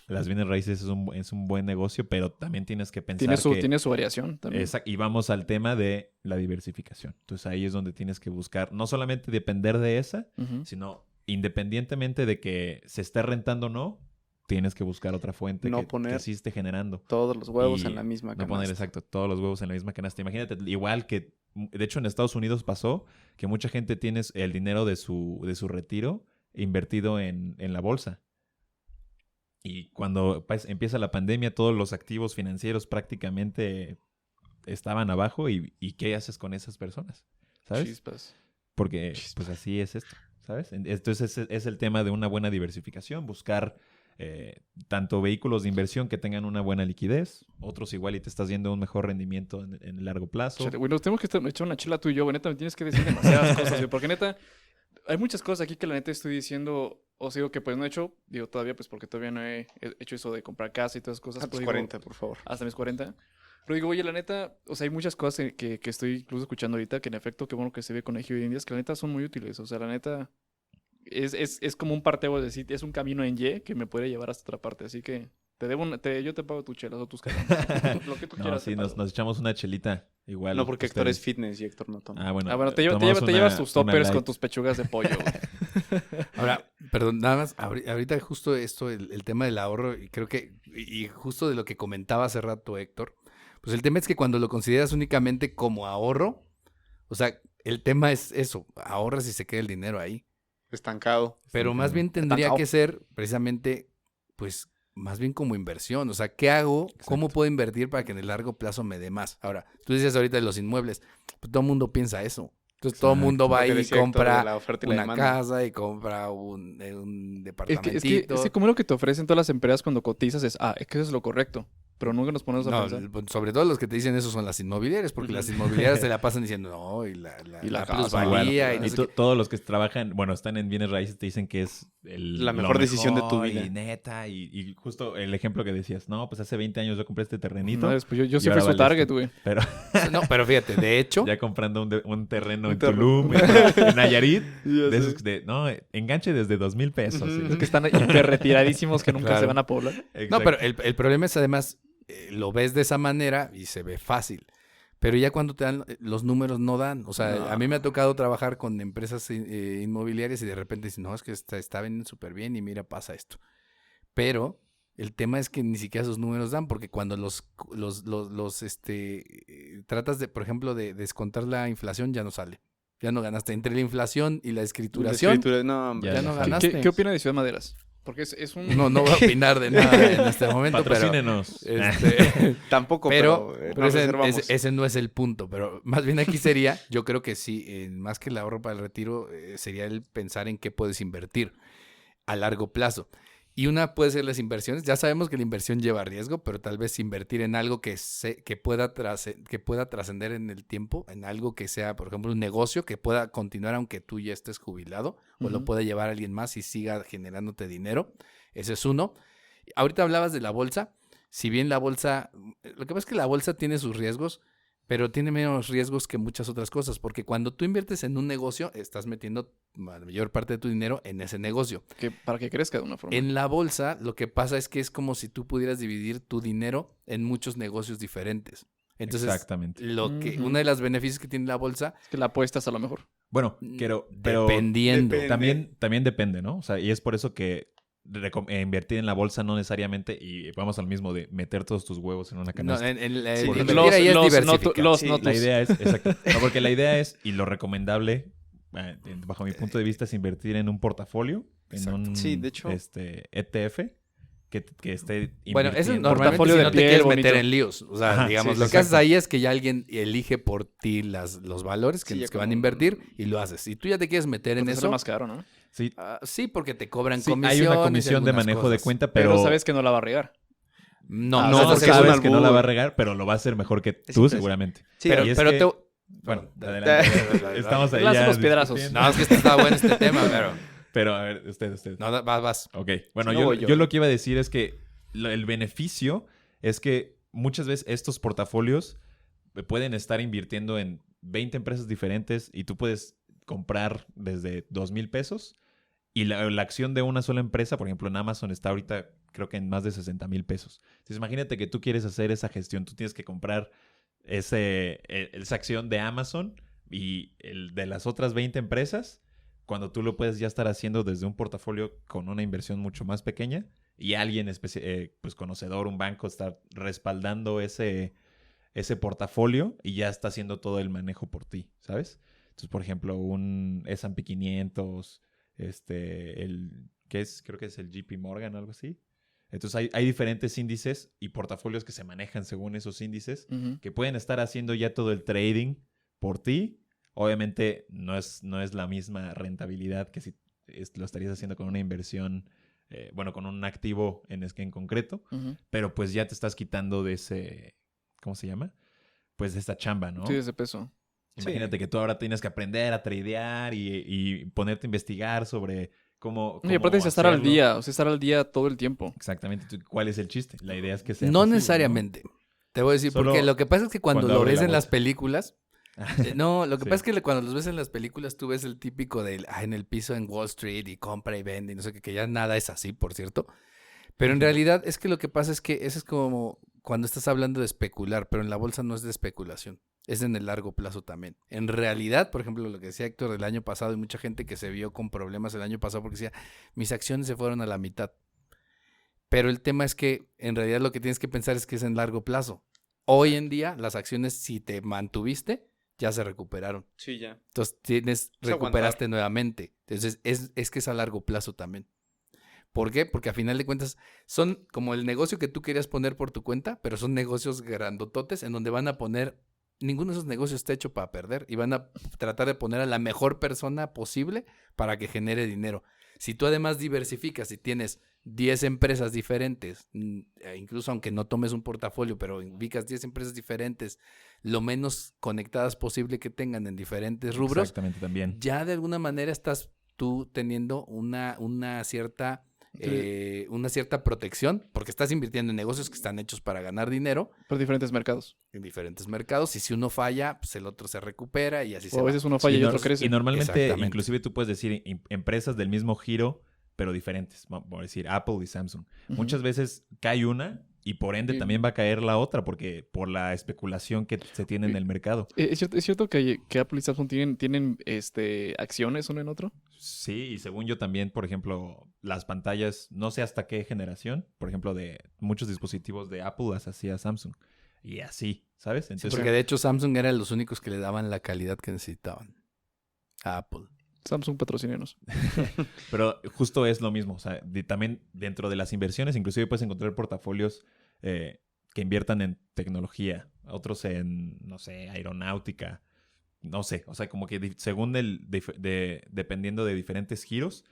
las bienes raíces es un buen negocio, pero también tienes que pensar Tiene su variación también. Y vamos al tema de la diversificación. Entonces ahí es donde tienes que buscar, no solamente depender de esa, Ujú. sino independientemente de que se esté rentando o no, tienes que buscar otra fuente No que poner sí esté generando. Todos los huevos Y en la misma No poner, canasta. exacto, todos los huevos en la misma canasta. Imagínate, igual que, de hecho en Estados Unidos pasó que mucha gente tiene el dinero de su retiro invertido en la bolsa. Y cuando empieza la pandemia, todos los activos financieros prácticamente estaban abajo. ¿Y qué haces con esas personas? ¿Sabes? Chispas. Porque pues así es esto, ¿sabes? Entonces es el tema de una buena diversificación, buscar tanto vehículos de inversión que tengan una buena liquidez, otros igual y te estás viendo un mejor rendimiento en el largo plazo. Chale, güey, nos tenemos que echar una chela tú y yo, güey. Neta, me tienes que decir demasiadas cosas, güey. Porque neta, hay muchas cosas aquí que la neta estoy diciendo, o sea, digo que pues no he hecho, digo todavía pues porque todavía no he hecho eso de comprar casa y todas esas cosas. A tus pero digo, 40, por favor. hasta mis 40. Pero digo, oye, la neta, o sea, hay muchas cosas que estoy incluso escuchando ahorita que en efecto, qué bueno que se ve con Ejido Indias, que la neta son muy útiles. O sea, la neta es como un parteaguas, es decir, es un camino en Y que me puede llevar hasta otra parte. Así que yo te pago tus chelas o tus caras. Lo que tú No, quieras. sí, te pago. nos echamos una chelita igual. No, porque Héctor es ustedes. fitness y Héctor no toma. Ah, bueno. Ah, bueno, te tomamos llevas tus una toppers light. con tus pechugas de pollo, güey. Ahora, perdón, nada más, ahorita justo esto, el tema del ahorro, y creo que, y justo de lo que comentaba hace rato Héctor, pues el tema es que cuando lo consideras únicamente como ahorro, o sea, el tema es eso, ahorras y se queda el dinero ahí. Estancado. Pero más bien tendría que ser precisamente, pues, más bien como inversión. O sea, ¿qué hago? ¿Cómo Exacto. puedo invertir para que en el largo plazo me dé más? Ahora, tú decías ahorita de los inmuebles, pues todo el mundo piensa eso. Entonces todo el mundo va Lo que y decía Héctor de compra la oferta y la una demanda. casa y compra un Es departamentito. que como lo que te ofrecen todas las empresas cuando cotizas es que eso es lo correcto. Pero nunca nos ponemos a No, pensar. sobre todo los que te dicen eso son las inmobiliarias, porque las inmobiliarias se la pasan diciendo, no, y la casa, plusvalía, Igual, y no sé qué. todos los que trabajan, bueno, están en bienes raíces te dicen que es La lo mejor decisión de tu mejor vida. Y neta, y justo el ejemplo que decías, no, pues hace 20 años yo compré este terrenito, No, pues yo y sí ahora fui su vale target, esto. güey. pero No, pero fíjate, de hecho, ya comprando un terreno Un en terreno. Tulum, en Nayarit, Ya de sé. esos no, enganche desde 2,000 pesos. Ujú. sí. Es que están hiper retiradísimos que nunca Claro. se van a poblar. no, Exacto. pero el problema es además, lo ves de esa manera y se ve fácil. Pero ya cuando te dan, los números no dan. O sea, No. a mí me ha tocado trabajar con empresas inmobiliarias y de repente dicen, no, es que está vendiendo súper bien y mira, pasa esto. Pero el tema es que ni siquiera esos números dan, porque cuando tratas de, por ejemplo, de descontar la inflación, ya no sale. Ya no ganaste. Entre la inflación y la escrituración, No, hombre. ya no sí. ganaste. ¿Qué opina de Ciudad Maderas? Porque es un... No voy a opinar de nada en este momento, pero... Patrocínenos. Tampoco, Pero nos ese, reservamos. ese no es el punto, pero más bien aquí sería, yo creo que sí, más que el ahorro para el retiro, sería el pensar en qué puedes invertir a largo plazo. Y una puede ser las inversiones. Ya sabemos que la inversión lleva riesgo, pero tal vez invertir en algo que pueda trascender en el tiempo, en algo que sea, por ejemplo, un negocio que pueda continuar aunque tú ya estés jubilado, o lo Ujú. pueda llevar alguien más y siga generándote dinero. Ese es uno. Ahorita hablabas de la bolsa. Si bien la bolsa, lo que pasa es que la bolsa tiene sus riesgos, pero tiene menos riesgos que muchas otras cosas, porque cuando tú inviertes en un negocio, estás metiendo la mayor parte de tu dinero en ese negocio. para que crezca de una forma. En la bolsa, lo que pasa es que es como si tú pudieras dividir tu dinero en muchos negocios diferentes. Entonces, Exactamente. Ujú. uno de los beneficios que tiene la bolsa, Es que la apuestas a lo mejor. Bueno, pero dependiendo. Depende. también depende, ¿no? O sea, y es por eso que invertir en la bolsa no necesariamente, y vamos al mismo de meter todos tus huevos en una No, canasta. sí, porque invertir ahí es diversificar. Sí, La idea es, exacto. No, porque la idea es, y lo recomendable, bajo mi punto de vista, es invertir en un portafolio, en Exacto. un Sí, de hecho. ETF que esté Bueno, eso invirtiendo. normalmente Portafolio si de no te piel quieres bonito. meter en líos. O sea, Ajá, digamos, sí, lo sí, que haces exacto. ahí es que ya alguien elige por ti los valores que, Sí, ya los que van a como invertir y lo haces. Si tú ya te quieres meter en Porque sale eso, más caro, ¿no? Sí, sí, porque te cobran sí, comisiones. hay una y comisión de algunas manejo de cosas. cuenta, Pero, pero sabes que no la va a regar. No, Ah, no o sea, estás es un sabes que no la albur. va a regar, pero lo va a hacer mejor que tú, impresionante. seguramente. Sí, pero y es pero que- te... Bueno, Bueno, adelante. Estamos ahí Lanza ya los piedrazos. discutiendo. No, es que está bueno este tema, pero... Pero, a ver, usted. No, vas. Ok, bueno, Si no yo, voy yo. yo lo que iba a decir es que el beneficio es que muchas veces estos portafolios pueden estar invirtiendo en 20 empresas diferentes y tú puedes comprar desde 2,000 pesos y la acción de una sola empresa, por ejemplo en Amazon está ahorita creo que en más de 60,000 pesos. Entonces imagínate que tú quieres hacer esa gestión. Tú tienes que comprar esa acción de Amazon y el de las otras 20 empresas, cuando tú lo puedes ya estar haciendo desde un portafolio con una inversión mucho más pequeña y alguien pues conocedor, un banco, está respaldando ese portafolio y ya está haciendo todo el manejo por ti, ¿sabes? Entonces, por ejemplo, un S&P 500, creo que es el JP Morgan o algo así. Entonces hay diferentes índices y portafolios que se manejan según esos índices que pueden estar haciendo ya todo el trading por ti. Obviamente no es la misma rentabilidad que si lo estarías haciendo con una inversión, con un activo en concreto, pero pues ya te estás quitando de ese, ¿cómo se llama? Pues de esta chamba, ¿no? Sí, ese peso. Imagínate que tú ahora tienes que aprender a tradear y ponerte a investigar sobre cómo Y aparte es estar al hacerlo. día, o sea, estar al día todo el tiempo. Exactamente. ¿Cuál es el chiste? La idea es que sea No posible, necesariamente. Te voy a decir, Solo porque lo que pasa es que cuando cuando lo abre ves la en las bolsa. películas... No, lo que Sí. pasa es que cuando los ves en las películas tú ves el típico en el piso en Wall Street y compra y vende y no sé qué, que ya nada es así, por cierto. Pero en realidad es que lo que pasa es que eso es como cuando estás hablando de especular, pero en la bolsa no es de especulación, es en el largo plazo también. En realidad, por ejemplo, lo que decía Héctor del año pasado y mucha gente que se vio con problemas el año pasado porque decía, mis acciones se fueron a la mitad. Pero el tema es que en realidad lo que tienes que pensar es que es en largo plazo. Hoy en día las acciones, si te mantuviste, ya se recuperaron. Sí, ya. Entonces Es recuperaste aguantar. nuevamente. Entonces es que es a largo plazo también. ¿Por qué? Porque a final de cuentas son como el negocio que tú querías poner por tu cuenta, pero son negocios grandototes en donde van a poner, ninguno de esos negocios está hecho para perder y van a tratar de poner a la mejor persona posible para que genere dinero. Si tú además diversificas y tienes 10 empresas diferentes, incluso aunque no tomes un portafolio, pero ubicas 10 empresas diferentes, lo menos conectadas posible que tengan en diferentes rubros, Exactamente, también. ya de alguna manera estás tú teniendo una cierta protección, porque estás invirtiendo en negocios que están hechos para ganar dinero Por diferentes mercados. en diferentes mercados, y si uno falla, pues el otro se recupera y así se O a va. veces uno falla y otro crece. Y normalmente, Exactamente. inclusive tú puedes decir empresas del mismo giro, pero diferentes. Vamos a decir Apple y Samsung. Muchas veces cae una y por ende Sí. también va a caer la otra porque por la especulación que se tiene en el mercado. ¿Es cierto que Apple y Samsung tienen acciones uno en otro? Sí, y según yo también, por ejemplo, las pantallas, no sé hasta qué generación, por ejemplo, de muchos dispositivos de Apple las hacía Samsung. Y así, ¿sabes? Sí, Entonces, porque de hecho Samsung eran los únicos que le daban la calidad que necesitaban a Apple. Samsung patrocínenos. pero justo es lo mismo. O sea, también dentro de las inversiones, inclusive puedes encontrar portafolios que inviertan en tecnología, otros en, no sé, aeronáutica, no sé. O sea, como que según dependiendo de diferentes giros,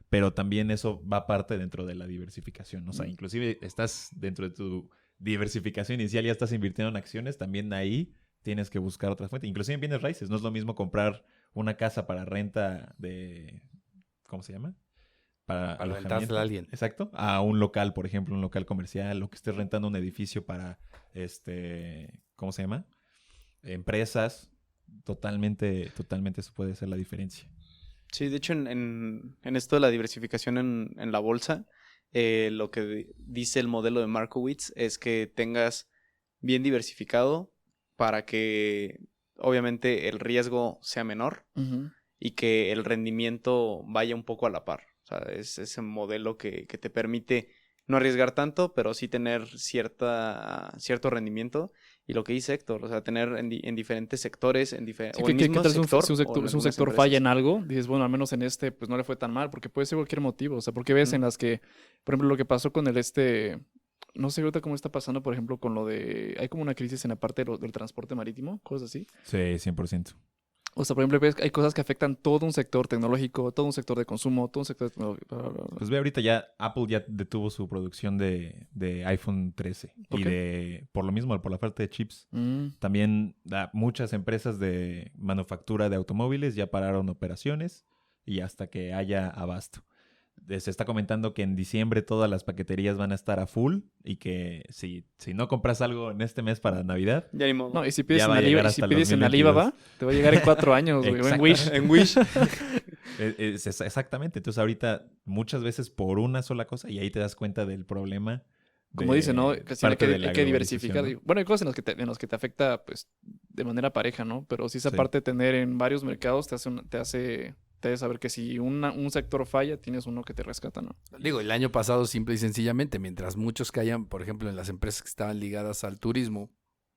pero también eso va parte dentro de la diversificación. O sea, inclusive estás dentro de tu diversificación inicial, ya estás invirtiendo en acciones, también ahí tienes que buscar otra fuente. Inclusive en bienes raíces, no es lo mismo comprar una casa para renta de... ¿Cómo se llama? Para alojamiento. rentársela a alguien. Exacto. A un local, por ejemplo, un local comercial, o que estés rentando un edificio para, ¿cómo se llama? Empresas. Totalmente eso puede ser la diferencia. Sí, de hecho, en esto de la diversificación en la bolsa, lo que dice el modelo de Markowitz es que tengas bien diversificado para que, obviamente, el riesgo sea menor y que el rendimiento vaya un poco a la par. O sea, es ese modelo que te permite no arriesgar tanto, pero sí tener cierto rendimiento. Y lo que dice Héctor, o sea, tener en diferentes sectores, Sí, o que el mismo tal sector, si un o en sector algunas falla empresas. en algo, dices, bueno, al menos en este pues no le fue tan mal, porque puede ser cualquier motivo. O sea, porque ves en las que, por ejemplo, lo que pasó con el no sé ahorita cómo está pasando, por ejemplo, con lo de... Hay como una crisis en la parte del transporte marítimo, cosas así. Sí, 100%. O sea, por ejemplo, ves que hay cosas que afectan todo un sector tecnológico, todo un sector de consumo, todo un sector tecnológico. Bla, bla, bla. Pues ve ahorita ya, Apple ya detuvo su producción de iPhone 13. ¿Por Y qué? por lo mismo, por la falta de chips. Mm. También muchas empresas de manufactura de automóviles ya pararon operaciones y hasta que haya abasto. Se está comentando que en diciembre todas las paqueterías van a estar a full y que si no compras algo en este mes para Navidad, Ya ni modo. No, y si pides Ya en va a llegar Alibaba, hasta el 2022. Alibaba, te va a llegar en 4 años, güey, o en Exacto. Wish. En Wish. Exactamente. Entonces ahorita muchas veces por una sola cosa y ahí te das cuenta del problema. Como dice, ¿no? Que sí, hay parte de que, la hay que diversificar. globalización, ¿no? Bueno, hay cosas en los que te afecta, pues, de manera pareja, ¿no? Pero sí esa Sí. parte de tener en varios mercados te hace saber que si un sector falla, tienes uno que te rescata, ¿no? Digo, el año pasado, simple y sencillamente, mientras muchos caían, por ejemplo, en las empresas que estaban ligadas al turismo,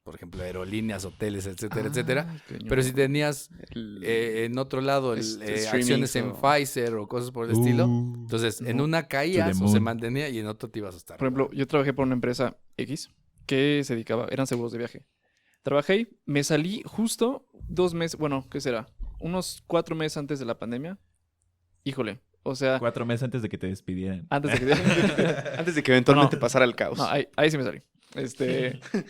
por ejemplo, aerolíneas, hoteles, etcétera, etcétera. Pero si tenías en otro lado acciones en Pfizer o cosas por el estilo, entonces en no. una caías To the o se moon. mantenía y en otro te ibas a estar. Por ejemplo, yo trabajé por una empresa X que se dedicaba, eran seguros de viaje. Trabajé ahí, me salí justo 2 meses, bueno, ¿qué será? Unos 4 meses antes de la pandemia. Híjole, o sea, 4 meses antes de que te despidieran. antes de que... Antes de que eventualmente No. pasara el caos. No, ahí sí me salí.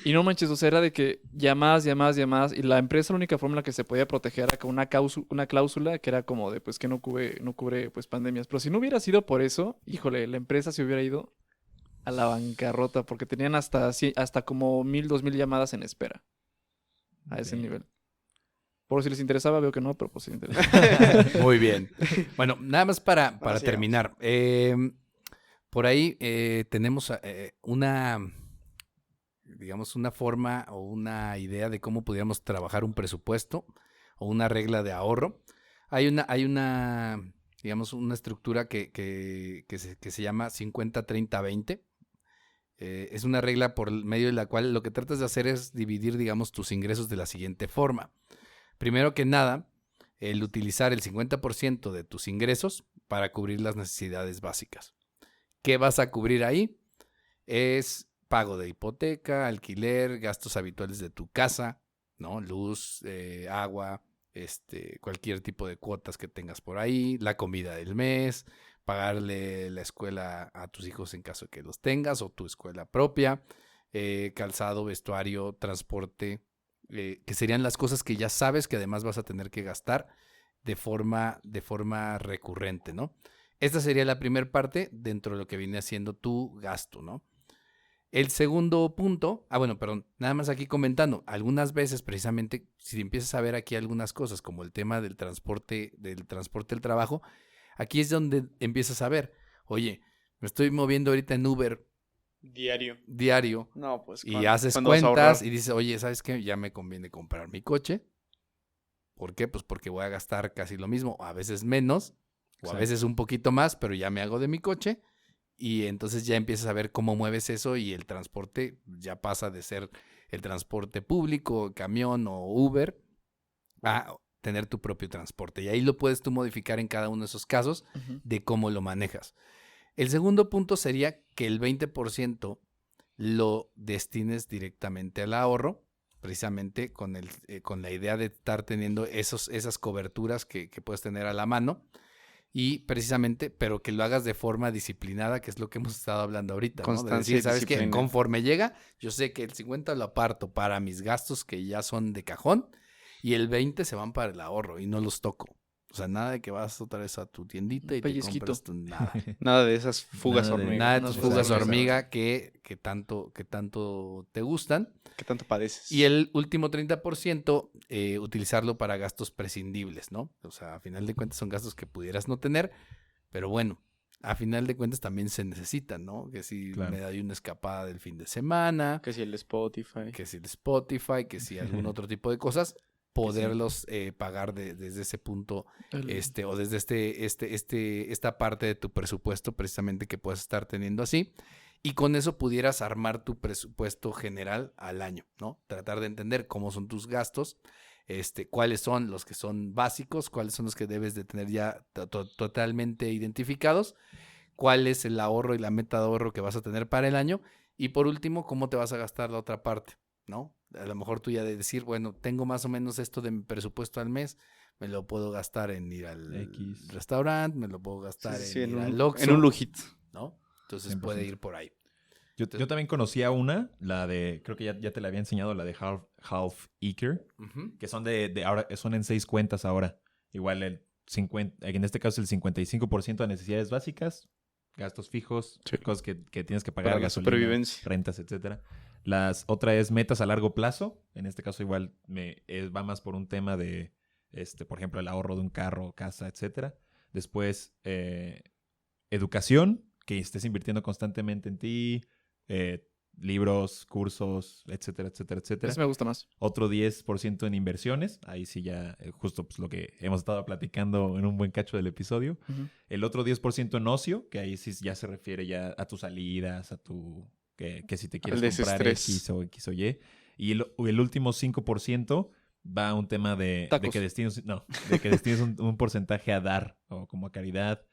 Y no manches, o sea, era de que llamadas, y la empresa la única forma en la que se podía proteger era con una cláusula que era como de, pues, que no cubre pues, pandemias. Pero si no hubiera sido por eso, híjole, la empresa se hubiera ido a la bancarrota porque tenían hasta como 1,000, 2,000 llamadas en espera a ese Ok. nivel. Por si les interesaba, veo que no, pero pues si les interesa. Muy bien. Bueno, nada más para sigamos. terminar. Por ahí tenemos digamos, una forma o una idea de cómo pudiéramos trabajar un presupuesto o una regla de ahorro. Hay una digamos, una estructura que se llama 50-30-20. Es una regla por medio de la cual lo que tratas de hacer es dividir, digamos, tus ingresos de la siguiente forma. Primero que nada, el utilizar el 50% de tus ingresos para cubrir las necesidades básicas. ¿Qué vas a cubrir ahí? Es pago de hipoteca, alquiler, gastos habituales de tu casa, ¿no? Luz, agua, cualquier tipo de cuotas que tengas por ahí, la comida del mes, pagarle la escuela a tus hijos en caso de que los tengas o tu escuela propia, calzado, vestuario, transporte, que serían las cosas que ya sabes que además vas a tener que gastar de forma recurrente, ¿no? Esta sería la primera parte dentro de lo que viene haciendo tu gasto, ¿no? El segundo punto, nada más aquí comentando, algunas veces precisamente si empiezas a ver aquí algunas cosas como el tema del transporte del trabajo, aquí es donde empiezas a ver, oye, me estoy moviendo ahorita en Uber diario No, pues. y haces ¿cuándo vas a cuentas ahorrar? y dices, oye, ¿sabes qué? Ya me conviene comprar mi coche. ¿Por qué? Pues porque voy a gastar casi lo mismo, a veces menos, o a Exacto. veces un poquito más, pero ya me hago de mi coche. Y entonces ya empiezas a ver cómo mueves eso y el transporte ya pasa de ser el transporte público, camión o Uber, a tener tu propio transporte. Y ahí lo puedes tú modificar en cada uno de esos casos Ujú. de cómo lo manejas. El segundo punto sería que el 20% lo destines directamente al ahorro, precisamente con la idea de estar teniendo esas coberturas que puedes tener a la mano. Y precisamente, pero que lo hagas de forma disciplinada, que es lo que hemos estado hablando ahorita, ¿no? De Constancia decir, y ¿sabes qué? disciplina. Conforme llega, yo sé que el 50 lo aparto para mis gastos que ya son de cajón y el 20 se van para el ahorro y no los toco. O sea, nada de que vas otra vez a tu tiendita y te Pellizquito. compras nada. Nada de esas fugas Nada de- hormiga. Nada de No tus sé, fugas exacto. hormiga que tanto te gustan. ¿Qué tanto padeces? Y el último 30%, utilizarlo para gastos prescindibles, ¿no? O sea, a final de cuentas son gastos que pudieras no tener, pero bueno, a final de cuentas también se necesitan, ¿no? Que si Claro. me da una escapada del fin de semana, Que si el Spotify. que si el Spotify, que si algún otro tipo de cosas, poderlos pagar desde ese punto, o desde esta parte de tu presupuesto precisamente que puedes estar teniendo así. Y con eso pudieras armar tu presupuesto general al año, ¿no? Tratar de entender cómo son tus gastos, cuáles son los que son básicos, cuáles son los que debes de tener ya totalmente identificados, cuál es el ahorro y la meta de ahorro que vas a tener para el año y por último, cómo te vas a gastar la otra parte, ¿no? A lo mejor tú ya de decir, bueno, tengo más o menos esto de mi presupuesto al mes, me lo puedo gastar en ir al X. restaurante, me lo puedo gastar Sí, en ir en al un Oxxo, lujito. ¿no? Entonces 100%. puede ir por ahí. Yo también conocía una, la de, creo que ya te la había enseñado, la de Half Acre, Ujú. que son de ahora, son en 6 cuentas ahora. Igual en este caso el 55% de necesidades básicas, gastos fijos, Sí. cosas que tienes que pagar, Para la gasolina, supervivencia. rentas, etcétera. Otra es metas a largo plazo. En este caso igual va más por un tema de, por ejemplo, el ahorro de un carro, casa, etcétera. Después, educación, que estés invirtiendo constantemente en ti, libros, cursos, etcétera, etcétera, etcétera. Eso me gusta más. Otro 10% en inversiones. Ahí sí ya, justo pues, lo que hemos estado platicando en un buen cacho del episodio. Ujú. El otro 10% en ocio, que ahí sí ya se refiere ya a tus salidas, a tu... Que si te quieres Al comprar desestrés. X o Y. Y el último 5% va a un tema de Tacos. que destines, de que destines un porcentaje a dar o como a caridad.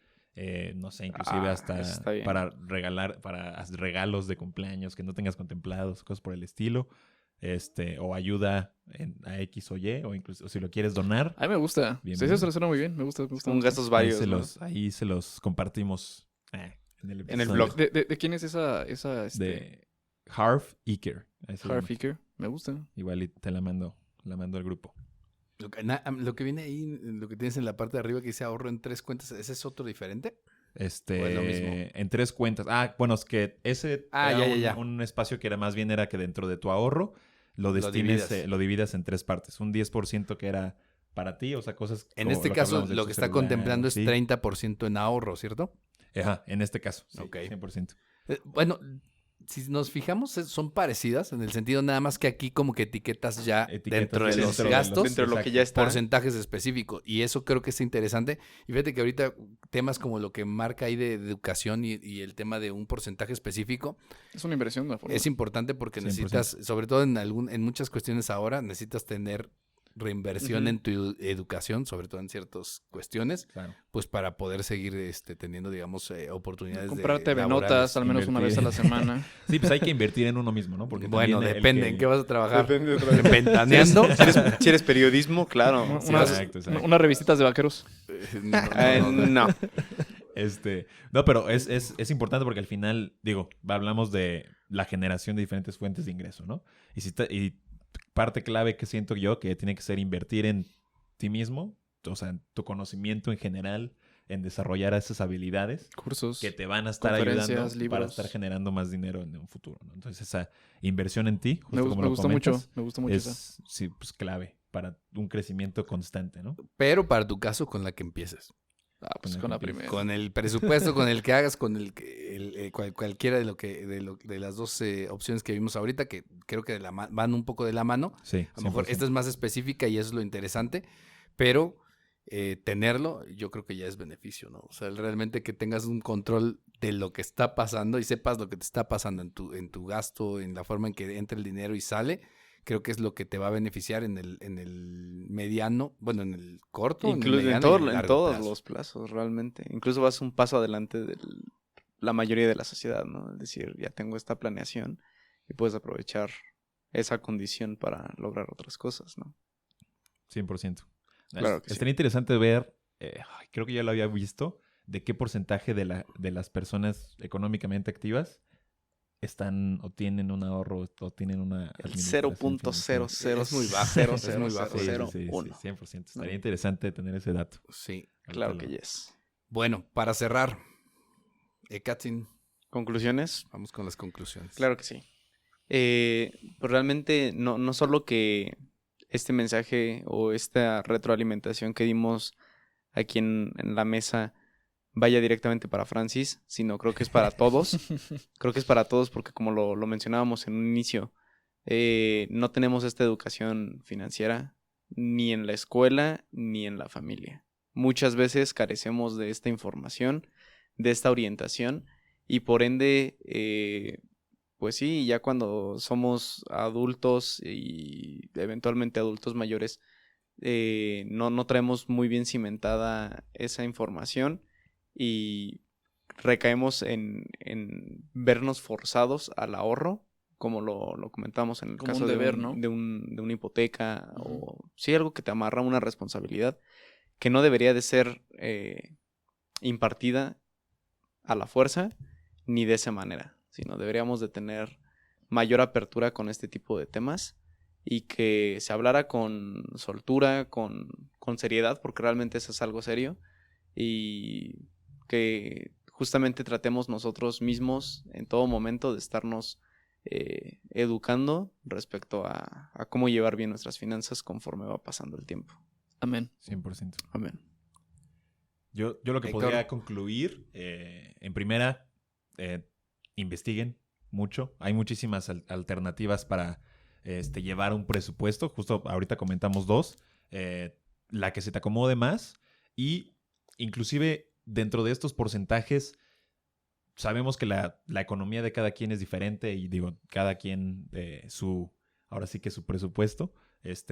No sé, inclusive hasta eso está bien. para regalar, para regalos de cumpleaños que no tengas contemplados, cosas por el estilo. O ayuda a X o Y, o incluso si lo quieres donar, A mí me gusta. Sí, Bienvenido. eso suena muy bien. Me gusta. Me gusta Son mucho. gastos varios, ¿no? ahí se los compartimos en el En el episodio. blog. ¿De quién es esa De Harv Eker. Ahí se llama. Harfiker? Me gusta. Igual y te la mando al grupo. Lo que viene ahí, lo que tienes en la parte de arriba que dice ahorro en 3 cuentas, ¿ese es otro diferente? ¿O es lo mismo? En 3 cuentas. Bueno, es que ese era ya. un espacio que más bien era que dentro de tu ahorro lo destines, dividas. lo dividas en 3 partes. Un 10% que era para ti, o sea, cosas... En como este lo que caso, hablamos de lo tu que está celular, contemplando es sí. 30% en ahorro, ¿cierto? Ajá, en este caso, sí, Ok. 100%. Bueno, si nos fijamos, son parecidas en el sentido nada más que aquí como que etiquetas ya dentro de los gastos, dentro de lo que ya exacto. está. porcentajes específicos. Y eso creo que es interesante. Y fíjate que ahorita temas como lo que marca ahí de educación y el tema de un porcentaje específico Es una inversión, ¿no? es importante porque 100%. necesitas, sobre todo en muchas cuestiones ahora, necesitas tener reinversión Ujú. en tu educación, sobre todo en ciertas cuestiones, Claro. pues para poder seguir teniendo, digamos, oportunidades Comprarte de notas al menos una vez a la semana. Sí, pues hay que invertir en uno mismo, ¿no? Porque Bueno, también el depende, que- ¿en qué vas a trabajar? Depende otra vez. ¿En ventaneando? Si eres periodismo, claro. Unas- exacto, exacto. Unas revistitas de vaqueros. No. No, pero es importante porque al final, digo, hablamos de la generación de diferentes fuentes de ingreso, ¿no? Y parte clave que siento yo que tiene que ser invertir en ti mismo, o sea, en tu conocimiento en general, en desarrollar esas habilidades Cursos. que te van a estar conferencias, ayudando para libros. estar generando más dinero en un futuro, ¿no? Entonces, esa inversión en ti, justo Me, como me lo gustó mucho. comentas, Me gustó mucho esa. es sí, pues, clave para un crecimiento constante, ¿no? Pero para tu caso, con la que empieces. Pues con con la la que primera. Con el presupuesto, con el que hagas, con cualquiera de las dos opciones que vimos ahorita, que creo que van un poco de la mano. Sí, A lo mejor 100%. esta es más específica y eso es lo interesante, pero tenerlo yo creo que ya es beneficio, ¿no? O sea, realmente que tengas un control de lo que está pasando y sepas lo que te está pasando en tu gasto, en la forma en que entra el dinero y sale, creo que es lo que te va a beneficiar en el mediano, bueno, en el corto, Incluso en el en, mediano y todo, el en largo todos plazo. los plazos, realmente. Incluso vas un paso adelante de la mayoría de la sociedad, ¿no? Es decir, ya tengo esta planeación y puedes aprovechar esa condición para lograr otras cosas, ¿no? 100%. Claro que sí. Estaría interesante ver, creo que ya lo había visto, de qué porcentaje de las personas económicamente activas están o tienen un ahorro o tienen una El administración 0.00. financiera. Es muy bajo, es muy bajo. Sí, Cero, sí, sí, uno. 100%. Estaría interesante tener ese dato. Sí. Claro Ahorita que lo- yes. Bueno, para cerrar, Katzin, ¿Conclusiones? vamos con las conclusiones. Claro que sí. Pues realmente no solo que este mensaje o esta retroalimentación que dimos aquí en la mesa vaya directamente para Francis, sino creo que es para todos. Creo que es para todos porque como lo mencionábamos en un inicio, no tenemos esta educación financiera ni en la escuela ni en la familia. Muchas veces carecemos de esta información, de esta orientación y por ende, pues sí, ya cuando somos adultos y eventualmente adultos mayores, no traemos muy bien cimentada esa información y recaemos en vernos forzados al ahorro, como lo comentamos en el Como caso un deber, de, ¿no? de una hipoteca Ujú. o sí, algo que te amarra a una responsabilidad que no debería de ser impartida a la fuerza ni de esa manera, sino deberíamos de tener mayor apertura con este tipo de temas y que se hablara con soltura, con seriedad, porque realmente eso es algo serio y que justamente tratemos nosotros mismos en todo momento de estarnos educando respecto a cómo llevar bien nuestras finanzas conforme va pasando el tiempo. Amén. 100%. Amén. Yo lo que Héctor. podría concluir, en primera, investiguen mucho. Hay muchísimas alternativas para llevar un presupuesto. Justo ahorita comentamos dos. La que se te acomode más. Y inclusive dentro de estos porcentajes, sabemos que la economía de cada quien es diferente. Y digo, cada quien ahora sí que su presupuesto.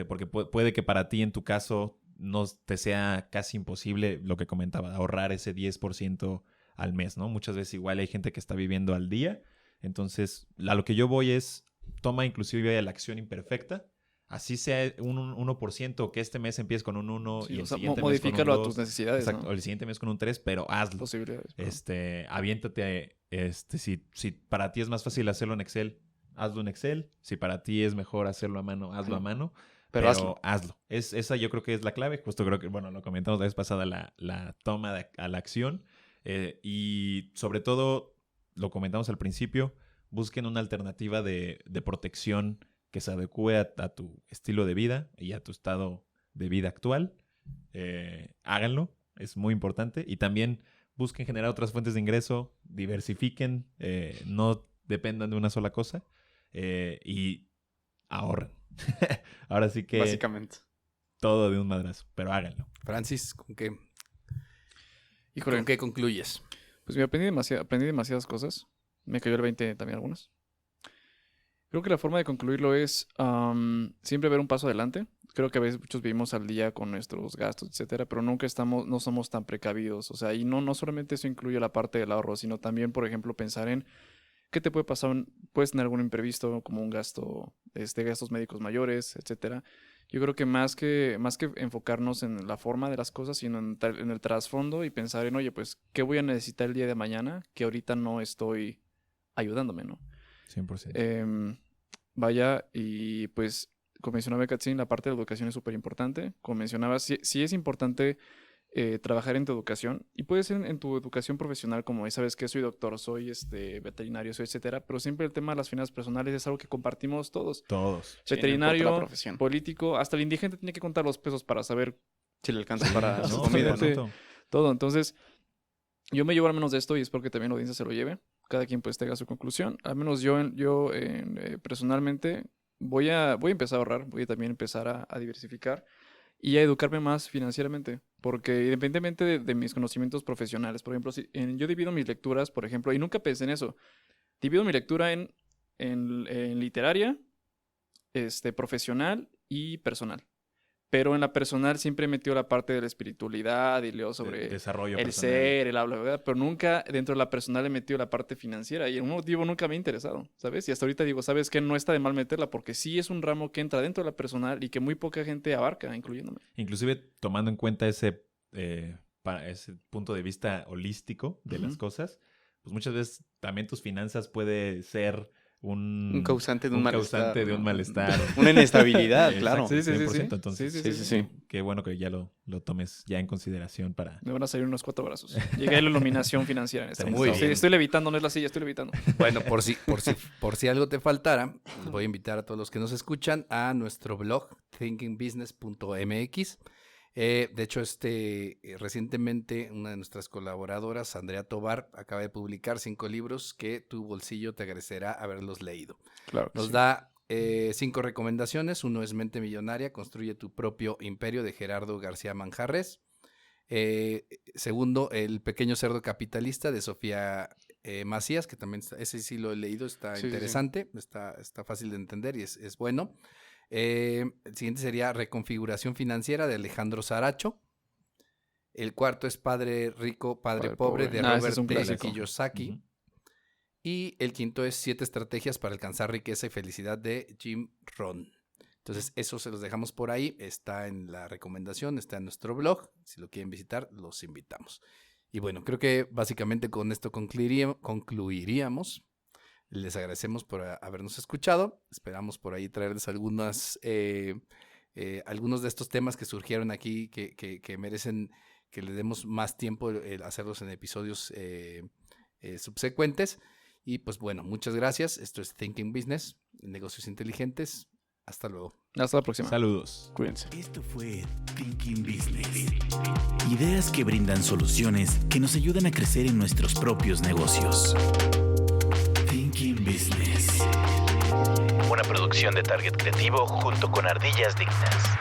Porque puede que para ti, en tu caso, no te sea casi imposible lo que comentaba, ahorrar ese 10% al mes, ¿no? Muchas veces igual hay gente que está viviendo al día. Entonces, a lo que yo voy es, toma inclusive la acción imperfecta, así sea un 1%, que este mes empieces con un 1 Sí, y o el sea, siguiente mes con un modifícalo 2. a tus necesidades, Exacto, ¿no? o el siguiente mes con un 3, pero hazlo. Posibilidades. Pero- Aviéntate, si para ti es más fácil hacerlo en Excel, hazlo en Excel. Si para ti es mejor hacerlo a mano, hazlo a mano. Pero Hazlo. Esa yo creo que es la clave. Justo creo que, bueno, lo comentamos la vez pasada, la toma a la acción. Y sobre todo, lo comentamos al principio, busquen una alternativa de protección que se adecue a tu estilo de vida y a tu estado de vida actual. Háganlo, es muy importante. Y también busquen generar otras fuentes de ingreso, diversifiquen, no dependan de una sola cosa y ahorren. Ahora sí que básicamente. todo de un madrazo, pero háganlo. Francis, ¿con Híjole, qué concluyes? pues me aprendí demasiadas cosas. Me cayó el 20 también algunas. Creo que la forma de concluirlo es siempre ver un paso adelante. Creo que a veces muchos vivimos al día con nuestros gastos, etcétera, pero no somos tan precavidos. O sea, y no solamente eso incluye la parte del ahorro, sino también, por ejemplo, pensar en qué te puede pasar. Puedes tener algún imprevisto, como un gasto, gastos médicos mayores, etcétera. Yo creo que más que enfocarnos en la forma de las cosas, sino en el trasfondo y pensar en, oye, pues, ¿qué voy a necesitar el día de mañana que ahorita no estoy ayudándome, ¿no? 100%. Vaya, y pues, como mencionaba Katzin, la parte de la educación es súper importante. Como mencionaba, sí es importante trabajar en tu educación, y puede ser en tu educación profesional, como sabes que soy doctor, soy veterinario, soy etcétera, pero siempre el tema de las finanzas personales es algo que compartimos todos. Todos. Sí, no importa la Veterinario, profesión. político, hasta el indigente tiene que contar los pesos para saber Si le alcanza para su No, comida, 100%. ¿no? todo. Entonces, yo me llevo al menos de esto y espero que también la audiencia se lo lleve. Cada quien pues tenga su conclusión. Al menos yo personalmente voy a empezar a ahorrar, voy a también empezar a diversificar y a educarme más financieramente, porque independientemente de mis conocimientos profesionales, por ejemplo, yo divido mis lecturas, por ejemplo, y nunca pensé en eso, divido mi lectura en literaria, profesional y personal. Pero en la personal siempre metió la parte de la espiritualidad y leo sobre Desarrollo el personal. ser, el habla, ¿verdad? Pero nunca dentro de la personal he metido la parte financiera y en un motivo nunca me ha interesado, ¿sabes? Y hasta ahorita digo, ¿sabes qué? No está de mal meterla porque sí es un ramo que entra dentro de la personal y que muy poca gente abarca, incluyéndome. Inclusive tomando en cuenta ese punto de vista holístico de las Ujú. cosas, pues muchas veces también tus finanzas puede ser Un causante de un malestar. causante de ¿no? un malestar. Una inestabilidad, Exacto, claro. Sí, sí, sí, 100%. sí. Entonces, Sí, sí. qué bueno que ya lo tomes ya en consideración para... Me van a salir unos 4 brazos. Llegué a la iluminación financiera en este Muy momento. bien. Sí, estoy levitando, no es la silla, estoy levitando. Bueno, por si algo te faltara, les voy a invitar a todos los que nos escuchan a nuestro blog, thinkingbusiness.mx. De hecho, recientemente una de nuestras colaboradoras, Andrea Tobar, acaba de publicar 5 libros que tu bolsillo te agradecerá haberlos leído. Claro. Nos da 5 recomendaciones. Uno es Mente Millonaria, construye tu propio imperio, de Gerardo García Manjarres. Segundo, El pequeño cerdo capitalista, de Sofía Macías, que también ese sí lo he leído, está Sí, interesante, está fácil de entender y es bueno. El siguiente sería Reconfiguración Financiera, de Alejandro Saracho. El cuarto es Padre Rico, Padre Pobre, de Ese es Robert un T. clásico. Kiyosaki. Ujú. Y el quinto es 7 estrategias para alcanzar riqueza y felicidad, de Jim Rohn. Entonces, eso se los dejamos por ahí. Está en la recomendación, está en nuestro blog. Si lo quieren visitar, los invitamos. Y bueno, creo que básicamente con esto concluiríamos. Les agradecemos por habernos escuchado. Esperamos por ahí traerles algunos de estos temas que surgieron aquí, que merecen que le demos más tiempo hacerlos en episodios subsecuentes. Y pues bueno, muchas gracias. Esto es Thinking Business, negocios inteligentes. Hasta luego. Hasta la próxima. Saludos. Cuídense. Esto fue Thinking Business. Ideas que brindan soluciones que nos ayudan a crecer en nuestros propios negocios. Thinking Business. Una producción de Target Creativo junto con Ardillas Dignas.